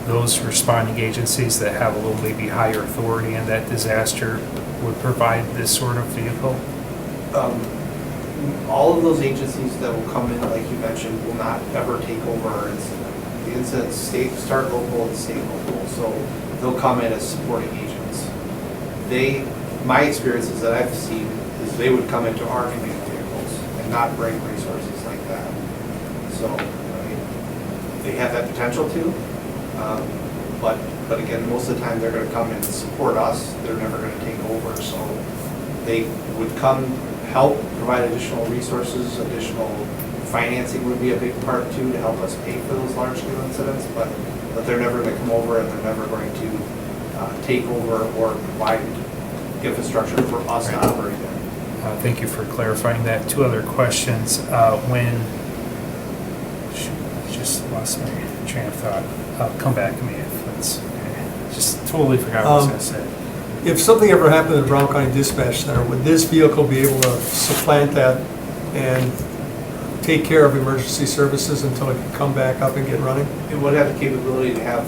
those responding agencies that have a little maybe higher authority in that disaster would provide this sort of vehicle? All of those agencies that will come in, like you mentioned, will not ever take over our incident. The incidents start local and stay local, so they'll come in as supporting agents. My experiences that I've seen is they would come into our command vehicles and not bring resources like that. So, I mean, they have that potential to, but again, most of the time they're gonna come in and support us, they're never gonna take over, so they would come help provide additional resources, additional financing would be a big part too, to help us pay for those large scale incidents, but they're never gonna come over and they're never going to take over or provide infrastructure for us to operate in. Thank you for clarifying that. 2 other questions. Shoot, I just lost my train of thought. Come back to me if it's, just totally forgot what I was going to say. If something ever happened at Brown County Dispatch Center, would this vehicle be able to supplant that and take care of emergency services until it can come back up and get running? It would have the capability to have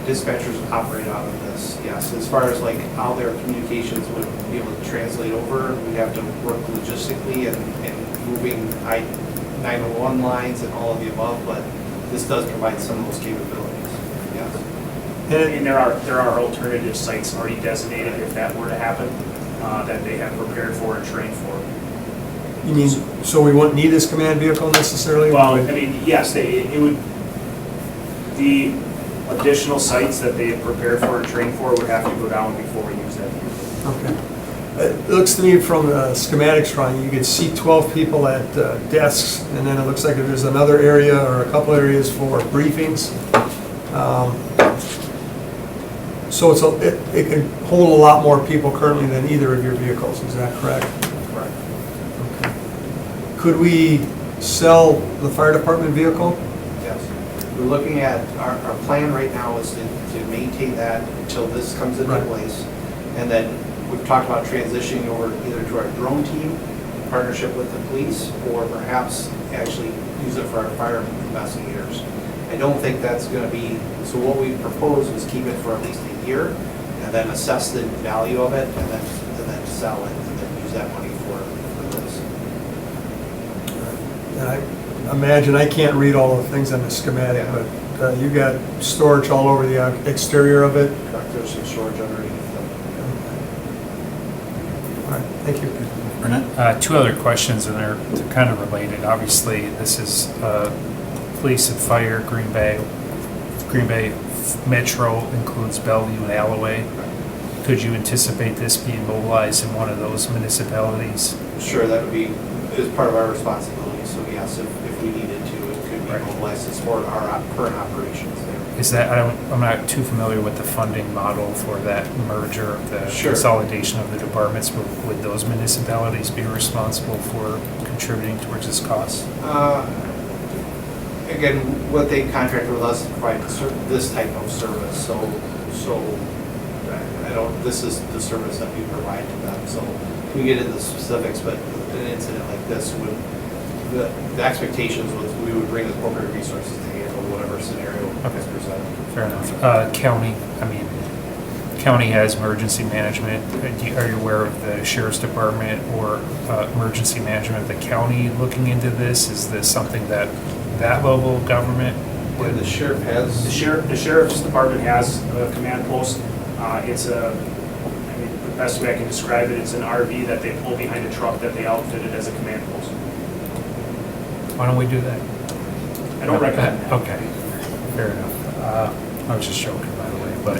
dispatchers operate out of this, yes. As far as like how their communications would be able to translate over, we'd have to work logistically and moving 911 lines and all of the above, but this does provide some of those capabilities, yes. And there are alternative sites already designated if that were to happen, that they have prepared for and trained for. You mean, so we wouldn't need this command vehicle necessarily? Well, I mean, yes, it would, the additional sites that they have prepared for and trained for would have to go down before we use that vehicle. Okay. It looks to me from the schematics drawing, you could see 12 people at desks, and then it looks like there's another area or a couple areas for briefings. So it can hold a lot more people currently than either of your vehicles, is that correct? Correct. Okay. Could we sell the fire department vehicle? Yes. We're looking at, our plan right now is to maintain that until this comes into Right. place. And then we've talked about transitioning over either to our drone team, in partnership with the police, or perhaps actually use it for our fire investigators. I don't think that's going to be, so what we proposed was keep it for at least a year, and then assess the value of it, and then sell it, and then use that money for this. And I imagine, I can't read all the things on the schematic, Yeah. but you got storage all over the exterior of it? Correct, there's some storage underneath them. All right, thank you. Burnett? 2 other questions, and they're kind of related. Obviously, this is police and fire, Green Bay. Green Bay Metro includes Bellevue and Alloway. Could you anticipate this being mobilized in one of those municipalities? Sure, that would be, is part of our responsibility, so yes, if we needed to, it could be Right. mobilized as part of our current operations there. Is that, I'm not too familiar with the funding model for that merger, the Sure. consolidation of the departments. Would those municipalities be responsible for contributing towards this cost? Again, what they contract with us to provide this type of service, so I don't, this is the service that we provide to them, so we get into the specifics, but an incident like this would, the expectations was we would bring appropriate resources to handle whatever scenario is presented. Fair enough. County, county has emergency management. Are you aware of the sheriff's department or emergency management of the county looking into this? Is this something that level of government And the sheriff has. The sheriff's department has a command post. It's a, I mean, the best way I can describe it, it's an RV that they pull behind a truck that they outfitted as a command post. Why don't we do that? I don't recommend that. Okay, fair enough. I was just joking, by the way, but,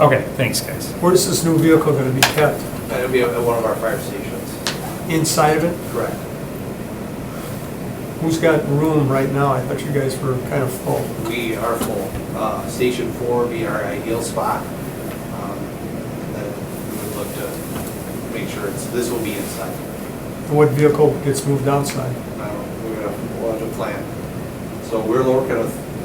okay, thanks, guys. Where's this new vehicle gonna be kept? It'll be at one of our fire stations. Inside of it? Correct. Who's got room right now? I thought you guys were kind of full. We are full. Station 4 would be our ideal spot. Then we would look to make sure this will be inside. What vehicle gets moved outside? We'll have to plan. So we're working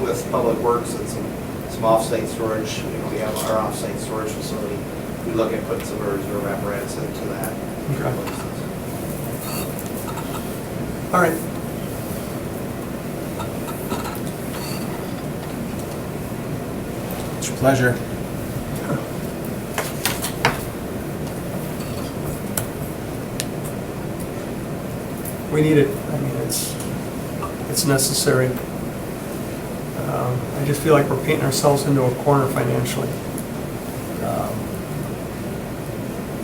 with Public Works and some off-site storage. You know, we have our off-site storage facility. We look at putting some reserve apparatus into that. Okay. All right. It's your pleasure. We need it. I mean, it's necessary. I just feel like we're painting ourselves into a corner financially.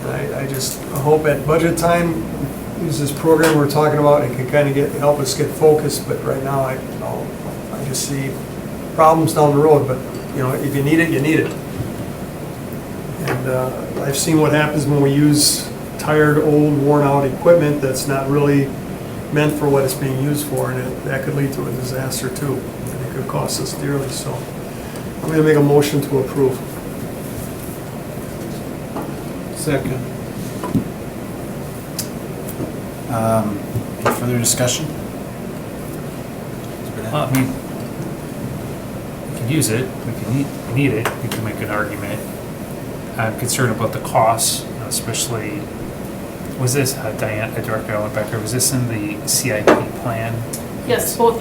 And I just hope at budget time, use this program we're talking about, it can kind of help us get focused, but right now I just see problems down the road, but you know, if you need it, you need it. And I've seen what happens when we use tired, old, worn out equipment that's not really meant for what it's being used for, and that could lead to a disaster too. And it could cost us dearly, so I'm gonna make a motion to approve. Second. Any further discussion? Well, I mean, we can use it, we need it, we can make an argument. I'm concerned about the costs, especially, was this, Diane, Director Ellen Becker, was this in the CIP plan? Yes, both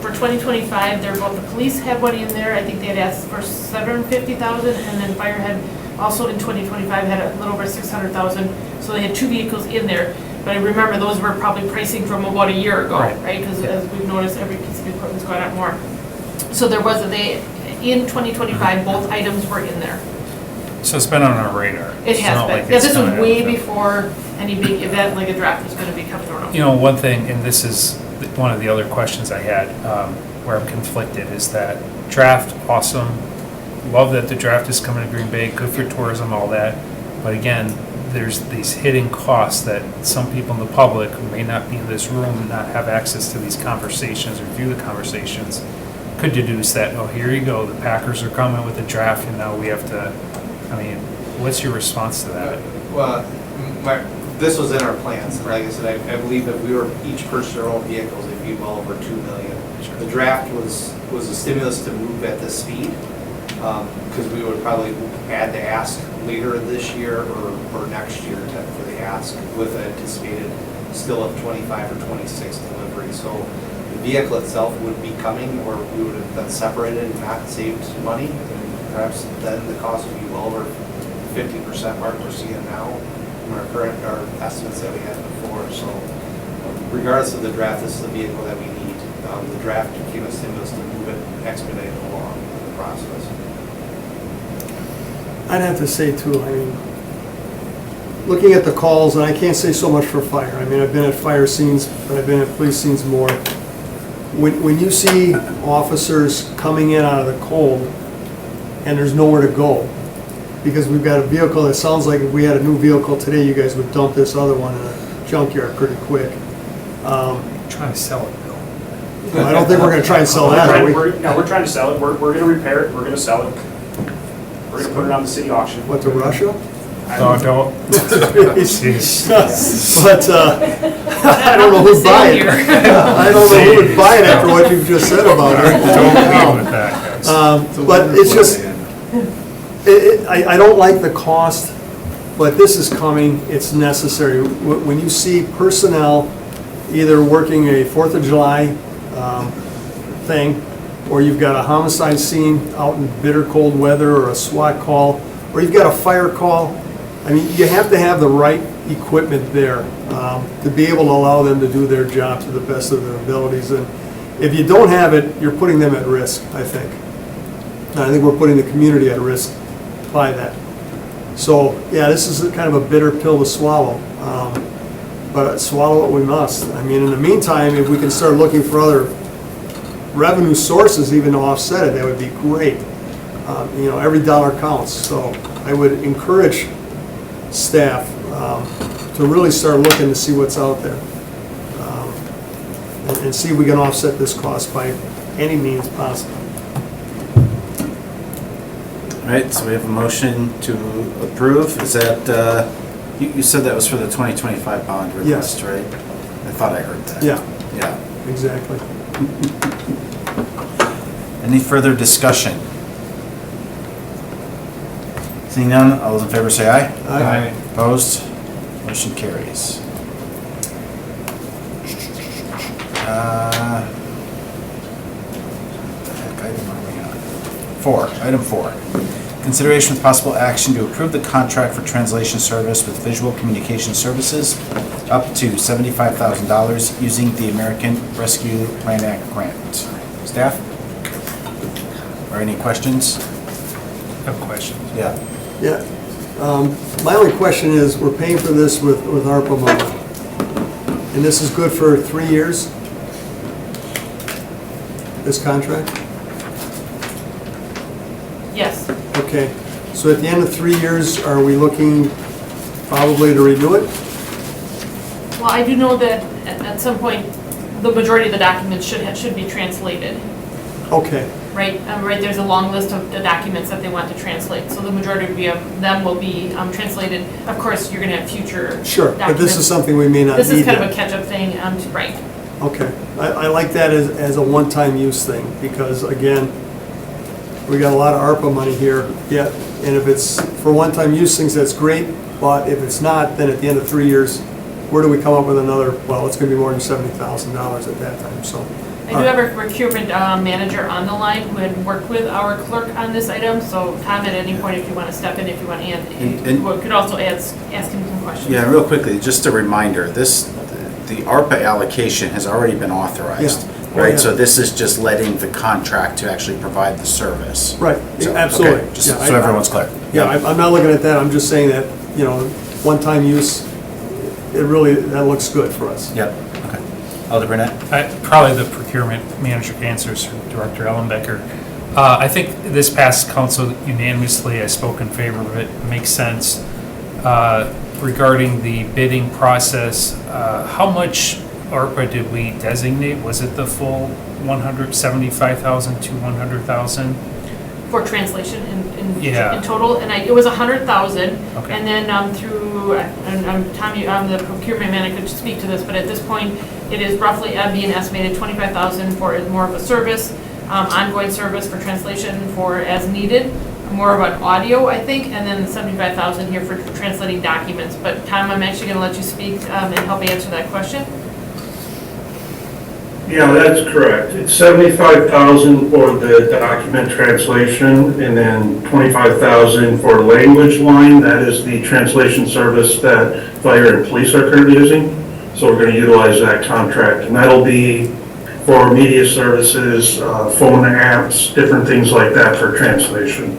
for 2025, both the police had one in there. I think they had asked for 750,000, and then fire had also in 2025 had a little over 600,000. So they had two vehicles in there. But I remember those were probably pricing from about a year ago, right? Because as we've noticed, every piece of equipment's gone up more. So there was in 2025, both items were in there. So it's been on our radar. It It's has not been. like Yeah, it's this was coming way out of the- before any big event like a draft was going to be coming around. You know, one thing, and this is one of the other questions I had, where I'm conflicted, is that draft, awesome. Love that the draft is coming to Green Bay, good for tourism, all that. But again, there's these hidden costs that some people in the public who may not be in this room and not have access to these conversations or view the conversations could deduce that, oh, here you go, the Packers are coming with the draft and now we have to, I mean, what's your response to that? Well, this was in our plans. Like I said, I believe that we were each purchased our own vehicles, it'd be well over $2 million. The draft was a stimulus to move at this speed, because we would probably add the ask later this year or next year for the ask with an anticipated still of 25 or 26 delivery. So the vehicle itself would be coming, or we would have been separated and not saved money, and perhaps then the cost would be well over 50% mark we're seeing now from our estimates that we had before. So regardless of the draft, this is the vehicle that we need. The draft gave us stimulus to move it, expedite it along the process. I'd have to say too, I mean, looking at the calls, and I can't say so much for fire. I mean, I've been at fire scenes, but I've been at police scenes more. When you see officers coming in out of the cold and there's nowhere to go, because we've got a vehicle that sounds like if we had a new vehicle today, you guys would dump this other one in a junkyard pretty quick. Trying to sell it, Bill. I don't think we're gonna try and sell that, are we? No, we're trying to sell it. We're going to repair it. We're going to sell it. We're going to put it on the city auction. What, to Russia? No, don't. Jeez. But, I don't know who'd buy it. I don't know who would buy it after what you've just said about Don't it. leave with that, guys. But it's just, I don't like the cost, but this is coming, it's necessary. When you see personnel either working a 4th of July thing, or you've got a homicide scene out in bitter cold weather, or a SWAT call, or you've got a fire call, I mean, you have to have the right equipment there to be able to allow them to do their job to the best of their abilities. And if you don't have it, you're putting them at risk, I think. And I think we're putting the community at risk by that. So, yeah, this is kind of a bitter pill to swallow, but swallow it we must. I mean, in the meantime, if we can start looking for other revenue sources even to offset it, that would be great. You know, every dollar counts, so I would encourage staff to really start looking to see what's out there. And see if we can offset this cost by any means possible. All right, so we have a motion to approve. Is that, you said that was for the 2025 bond request, Yes. right? I thought I heard that. Yeah, Yeah. exactly. Any further discussion? Seeing none, all those in favor say aye. Aye. Opposed? Motion carries. What the heck item are we on? Item 4. Consideration with possible action to approve the contract for translation service with Visual Communication Services up to $75,000 using the American Rescue Plan Act grant. Staff? Or any questions? No questions. Yeah. Yeah. My only question is, we're paying for this with ARPA money. And this is good for 3 years? This contract? Yes. Okay. So at the end of 3 years, are we looking probably to renew it? Well, I do know that at some point, the majority of the documents should be translated, Okay. right? Right, there's a long list of the documents that they want to translate, so the majority of them will be translated. Of course, you're gonna have future Sure, but this documents. is something we may not need. This is kind of then. a catch-up thing, right. Okay. I like that as a one-time use thing, because again, we got a lot of ARPA money here yet, and if it's for one-time use things, that's great, but if it's not, then at the end of 3 years, where do we come up with another, well, it's gonna be more than $70,000 at that time, so. I do have a procurement manager on the line who had worked with our clerk on this item, so Tom, at any point, if you want to step in, if you want to, And- you could also ask him some questions. Yeah, real quickly, just a reminder, the ARPA allocation has already been authorized, Yeah. Oh, right? yeah. So this is just letting the contract to actually provide the service. Right, So, absolutely. okay, just Yeah, so everyone's clear. Yeah, I'm not looking at that, I'm just saying that, you know, one-time use, that looks good for us. Yep, okay. Alder Burnett? Probably the procurement manager answers, Director Ellenbecker. I think this passed council unanimously. I spoke in favor of it. Makes sense. Regarding the bidding process, how much ARPA did we designate? Was it the full 175,000 to 100,000? For translation Yeah. in total, and it was 100,000. Okay. And then through, and Tom, the procurement manager could speak to this, but at this point, it is roughly being estimated 25,000 for more of a service, ongoing service for translation for as needed, more of an audio, I think, and then 75,000 here for translating documents. But Tom, I'm actually gonna let you speak and help answer that question. Yeah, that's correct. It's 75,000 for the document translation and then 25,000 for language line. That is the translation service that fire and police are currently using. So we're going to utilize that contract, and that'll be for media services, phone apps, different things like that for translation.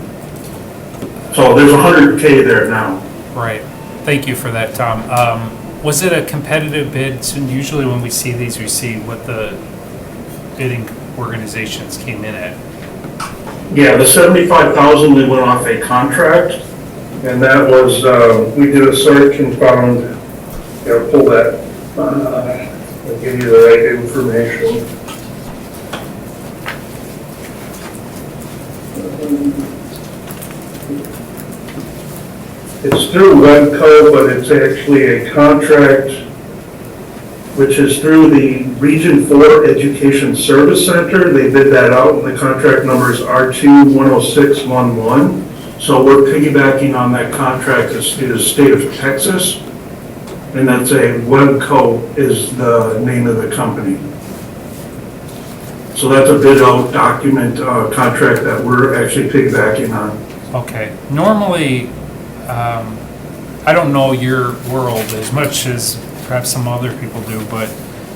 So there's 100K there now. Right. Thank you for that, Tom. Was it a competitive bid? So usually when we see these, we see what the bidding organizations came in at. Yeah, the 75,000, we went off a contract, and that was, we did a search and found, pull that, I'll give you the right information. It's through Webco, but it's actually a contract which is through the Region 4 Education Service Center. They bid that out, and the contract number is R2-10611. So we're piggybacking on that contract to the state of Texas, and that's Webco is the name of the company. So that's a bid out document contract that we're actually piggybacking on. Okay. Normally, I don't know your world as much as perhaps some other people do, but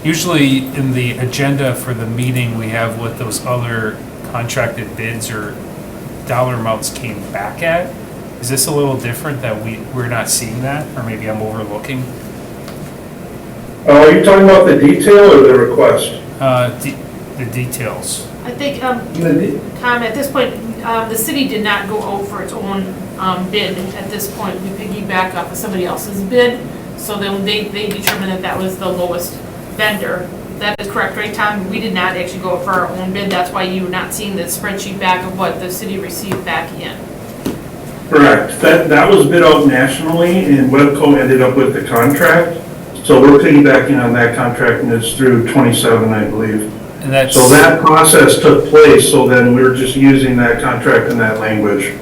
Usually in the agenda for the meeting, we have what those other contracted bids or dollar amounts came back at. Is this a little different that we're not seeing that, or maybe I'm overlooking? Are you talking about the detail or the request? The details. I think, Tom, at this point, the city did not go out for its own bid at this point. We piggyback off of somebody else's bid, so then they determined that that was the lowest vendor. That is correct, right, Tom? We did not actually go out for our own bid. That's why you're not seeing the spreadsheet back of what the city received back in. Correct. That was bid out nationally, and Webco ended up with the contract. So we're piggybacking on that contract, and it's through 27, I believe. And that's, So that process took place, so then we're just using that contract and that language.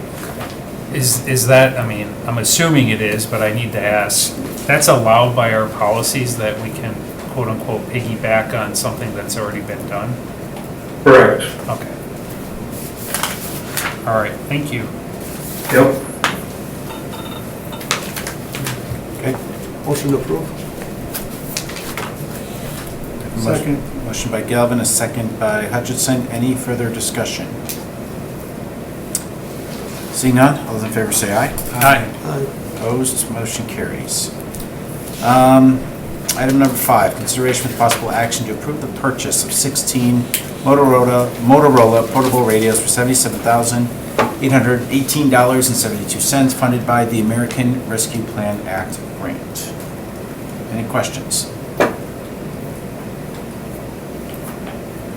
is that, I mean, I'm assuming it is, but I need to ask, that's allowed by our policies that we can quote unquote piggyback on something that's already been done? Correct. Okay. All right, thank you. Yep. Okay. Motion to approve. Second. Motion by Galvin, a second by Hutchinson. Any further discussion? Seeing none, all those in favor say aye. Aye. Opposed, motion carries. Item number 5, consideration with possible action to approve the purchase of 16 Motorola portable radios for $77,818.72 funded by the American Rescue Plan Act grant. Any questions?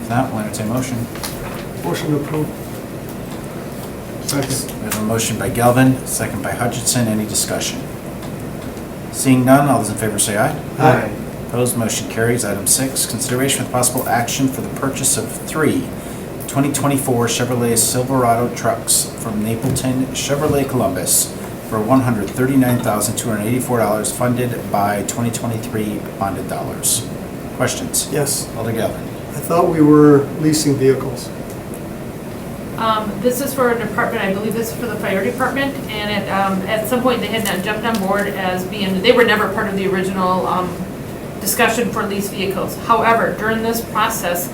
If not, we'll entertain a motion. Motion to approve. Second. We have a motion by Galvin, second by Hutchinson. Any discussion? Seeing none, all those in favor say aye. Aye. Opposed, motion carries. Item 6, consideration with possible action for the purchase of 3 2024 Chevrolet Silverado trucks from Napleton Chevrolet Columbus for $139,284 funded by 2023 bonded dollars. Questions? Yes. Alder Galvin. I thought we were leasing vehicles. This is for a department, I believe this is for the fire department, and at some point, they had not jumped on board as being, they were never part of the original discussion for lease vehicles. However, during this process,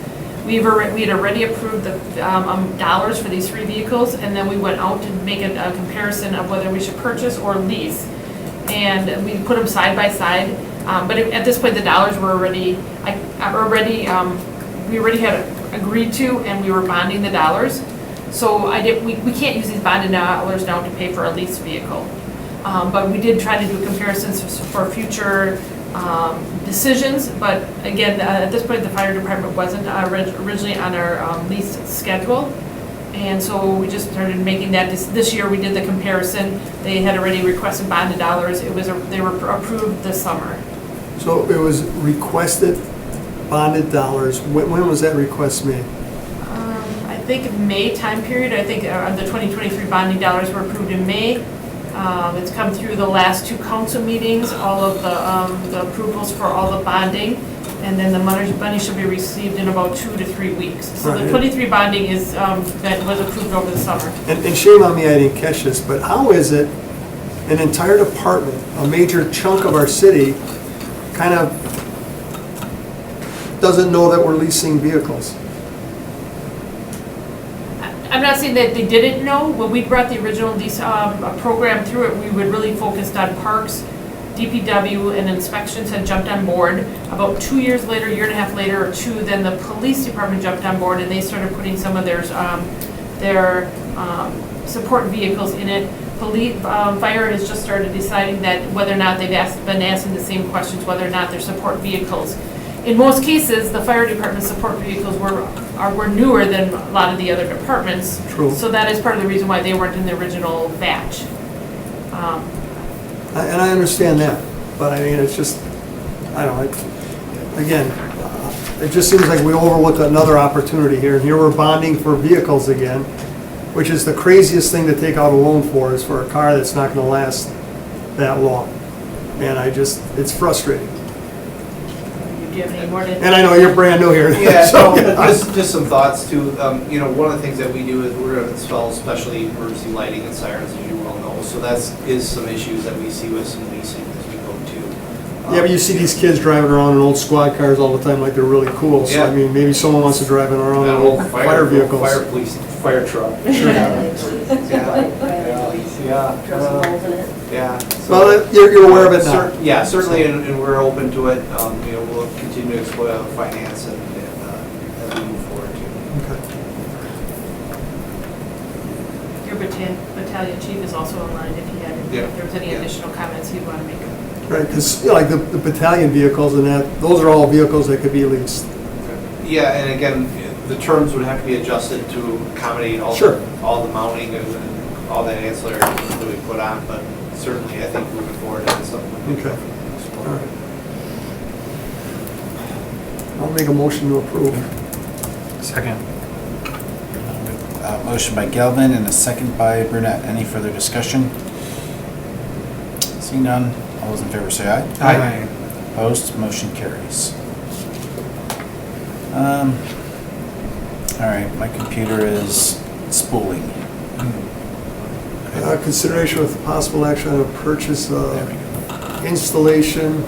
we had already approved the dollars for these 3 vehicles, and then we went out to make a comparison of whether we should purchase or lease. And we put them side by side, but at this point, the dollars were already, we already had agreed to, and we were bonding the dollars. So we can't use these bonded dollars now to pay for a leased vehicle. But we did try to do comparisons for future decisions, but again, at this point, the fire department wasn't originally on our lease schedule. And so we just started making that, this year we did the comparison. They had already requested bonded dollars. They were approved this summer. So it was requested bonded dollars. When was that request made? I think May time period, I think the 2023 bonding dollars were approved in May. It's come through the last 2 council meetings, all of the approvals for all the bonding, and then the money should be received in about 2 to 3 weeks. So the Right. 23 bonding is, that was approved over the summer. And shame on me, I didn't catch this, but how is it an entire department, a major chunk of our city, kind of doesn't know that we're leasing vehicles? I'm not saying that they didn't know. When we brought the original lease program through it, we would really focused on parks, DPW, and inspections had jumped on board. About 2 years later, year and a half later or 2, then the police department jumped on board and they started putting some of their support vehicles in it. Fire has just started deciding that whether or not they've been asking the same questions, whether or not they're support vehicles. In most cases, the fire department support vehicles were newer than a lot of the other departments. True. So that is part of the reason why they weren't in the original batch. And I understand that, but I mean, it's just, I don't know, again, it just seems like we overlook another opportunity here. And here we're bonding for vehicles again, which is the craziest thing to take out a loan for, is for a car that's not gonna last that long. And it's frustrating. Do you have any more to? And I know you're brand new here. Yeah, so, no, just some thoughts too. One of the things that we do is we're going to install specialty emergency lighting and sirens, as you well know. So is some issues that we see with some leasing as we go too. Yeah, but you see these kids driving around in old squad cars all the time like they're really cool. So I Yeah. mean, maybe someone wants to drive around in old fire vehicles. Fire police, fire truck. Yeah. Drill some holes in it. Yeah. Well, you're aware of it now. Yeah, certainly, and we're open to it. You know, we'll continue to explore finance and as we move forward too. Okay. Your battalion chief is also online if he had, Yeah. if there was any Yeah. additional comments he'd want to make. Right, because, you know, like the battalion vehicles and that, those are all vehicles that could be leased. Yeah, and again, the terms would have to be adjusted to accommodate Sure. all the mounting and all that ancillary that we put on, but certainly I think moving forward, it's something we can Okay. explore. All right. I'll make a motion to approve. Second. Motion by Galvin and a second by Brunette. Any further discussion? Seeing none, all those in favor say aye. Aye. Opposed, motion carries. All right, my computer is spooling. Consideration with possible action on a purchase, There we go. installation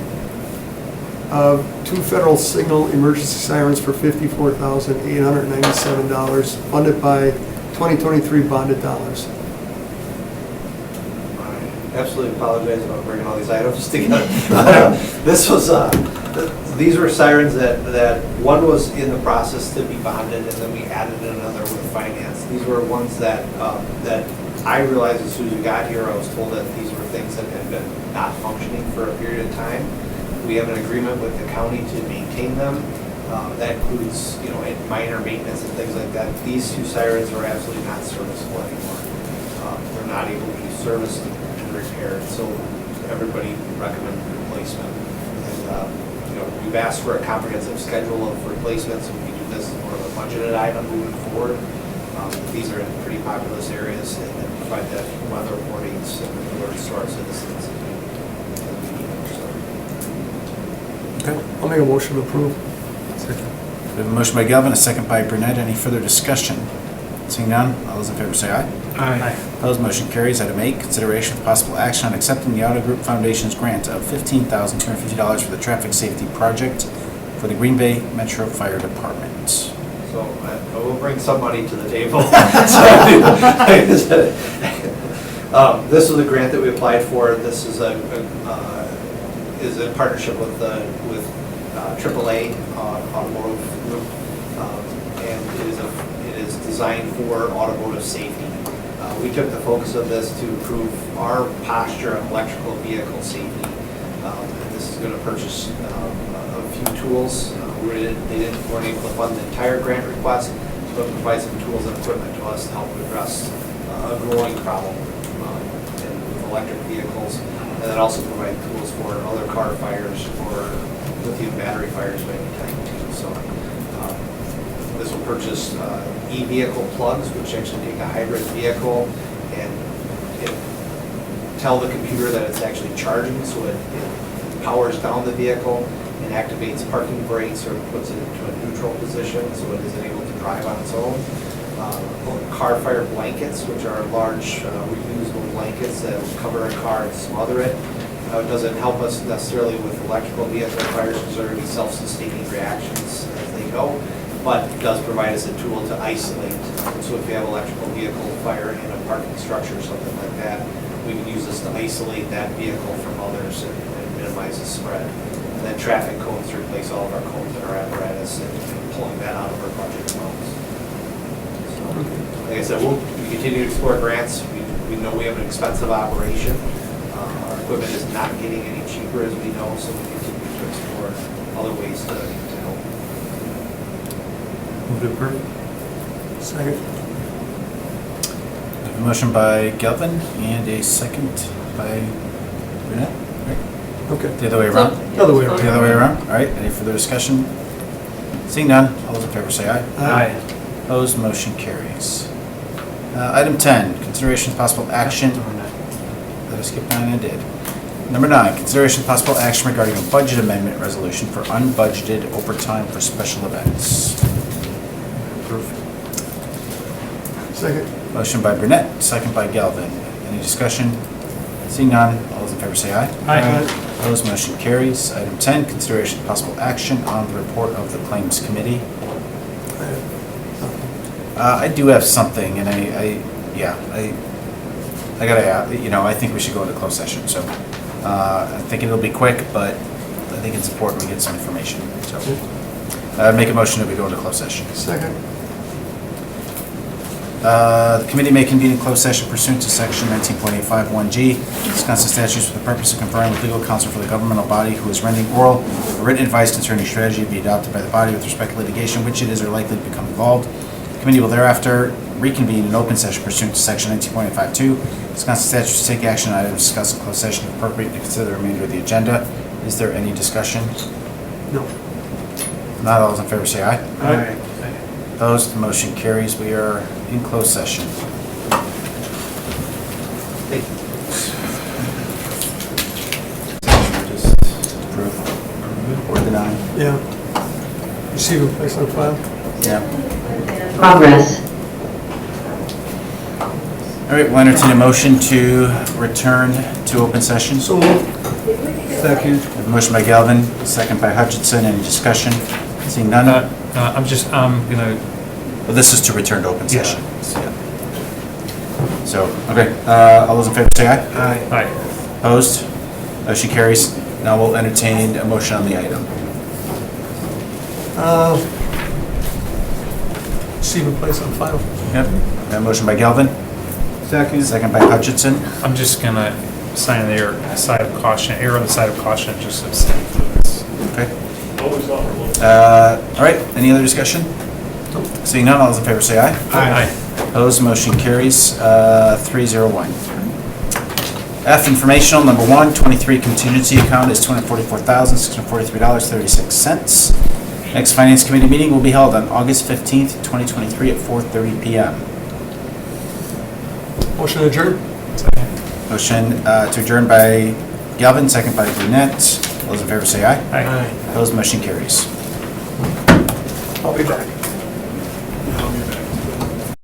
of 2 federal signal emergency sirens for $54,897, funded by 2023 bonded dollars. I absolutely apologize about bringing all these items together. This was, these were sirens that one was in the process to be bonded, and then we added another with finance. These were ones that I realized as soon as we got here, I was told that these were things that had been not functioning for a period of time. We have an agreement with the county to maintain them. That includes, you know, minor maintenance and things like that. These 2 sirens are absolutely not serviceable anymore. They're not able to be serviced and repaired, so everybody recommended replacement. And, you know, we've asked for a comprehensive schedule of replacements, and we do this as more of a budgeted item moving forward. These are in pretty populous areas and then provide that weather warnings and alerts to our citizens. Okay. I'll make a motion to approve. We have a motion by Galvin, a second by Brunette. Any further discussion? Seeing none, all those in favor say aye. Aye. Opposed, motion carries. Item 8, consideration with possible action on accepting the Auto Group Foundation's grant of $15,250 for the traffic safety project for the Green Bay Metro Fire Department. So I will bring somebody to the table. This was a grant that we applied for. This is in partnership with AAA Automotive Group, and it is designed for automotive safety. We took the focus of this to improve our posture on electrical vehicle safety. And this is going to purchase a few tools. They weren't able to fund the entire grant request, but provide some tools and equipment to us to help address a growing problem with electric vehicles, and then also provide tools for other car fires or lithium battery fires of any type too. So this will purchase e-vehicle plugs, which actually take a hybrid vehicle and tell the computer that it's actually charging, so it powers down the vehicle and activates parking brakes or puts it into a neutral position so it isn't able to drive on its own. Car fire blankets, which are large reusable blankets that cover a car and smother it. It doesn't help us necessarily with electrical vehicle fires because they're going to be self-sustaining reactions as they go, but it does provide us a tool to isolate. So if you have electrical vehicle fire in a parking structure or something like that, we can use this to isolate that vehicle from others and minimize the spread. And then traffic cones to replace all of our cones in our apparatus and pulling that out of our budget amounts. So, like I said, we continue to explore grants. We know we have an expensive operation. Our equipment is not getting any cheaper, as we know, so we continue to explore other ways to help. Move to approve. Second. We have a motion by Galvin and a second by Brunette. Right? Okay. The other way around? The other way around. The other way around? All right, any further discussion? Seeing none, all those in favor say aye. Aye. Opposed, motion carries. Item 10, consideration of possible action. Let us skip 9, I did. Number 9, consideration of possible action regarding a budget amendment resolution for unbudgeted overtime for special events. Approve. Second. Motion by Brunette, second by Galvin. Any discussion? Seeing none, all those in favor say aye. Aye. Opposed, motion carries. Item 10, consideration of possible action on the report of the Claims Committee. I do have something, and I gotta, I think we should go into closed session, so I think it'll be quick, but I think it's important we get some information, so. I'd make a motion that we go into closed session. Second. The committee may convene in closed session pursuant to section 19.851G, Wisconsin statutes for the purpose of conferring with legal counsel for the governmental body who is rendering oral or written advice concerning strategy to be adopted by the body with respect to litigation which it is or likely to become involved. The committee will thereafter reconvene in open session pursuant to section 19.852, Wisconsin statutes to take action on items discussed in closed session if appropriate to consider the remainder of the agenda. Is there any discussion? No. Not all those in favor say aye. Aye. Opposed, the motion carries. We are in closed session. Just approve or deny. Yeah. Receive and place on file. Yeah. Progress. All right, we'll entertain a motion to return to open session. So moved. Second. We have a motion by Galvin, second by Hutchinson. Any discussion? Seeing none? I'm gonna, Well, this is to return to open Yeah. session. So, okay, all those in favor say aye. Aye. Opposed? Motion carries. Now we'll entertain a motion on the item. Receive and place on file. Yep. We have a motion by Galvin, Second. second by Hutchinson. I'm just gonna sign the err on the side of caution, just abstain for this. Okay. All right, any other discussion? Seeing none, all those in favor say aye. Aye. Opposed, motion carries, 301. F, informational, number 1, 23 contingency account is $244,643.36. Next Finance Committee meeting will be held on August 15th, 2023 at 4:30 PM. Motion adjourned. Motion to adjourn by Galvin, second by Brunette. All those in favor say aye. Aye. Opposed, motion carries. I'll be back.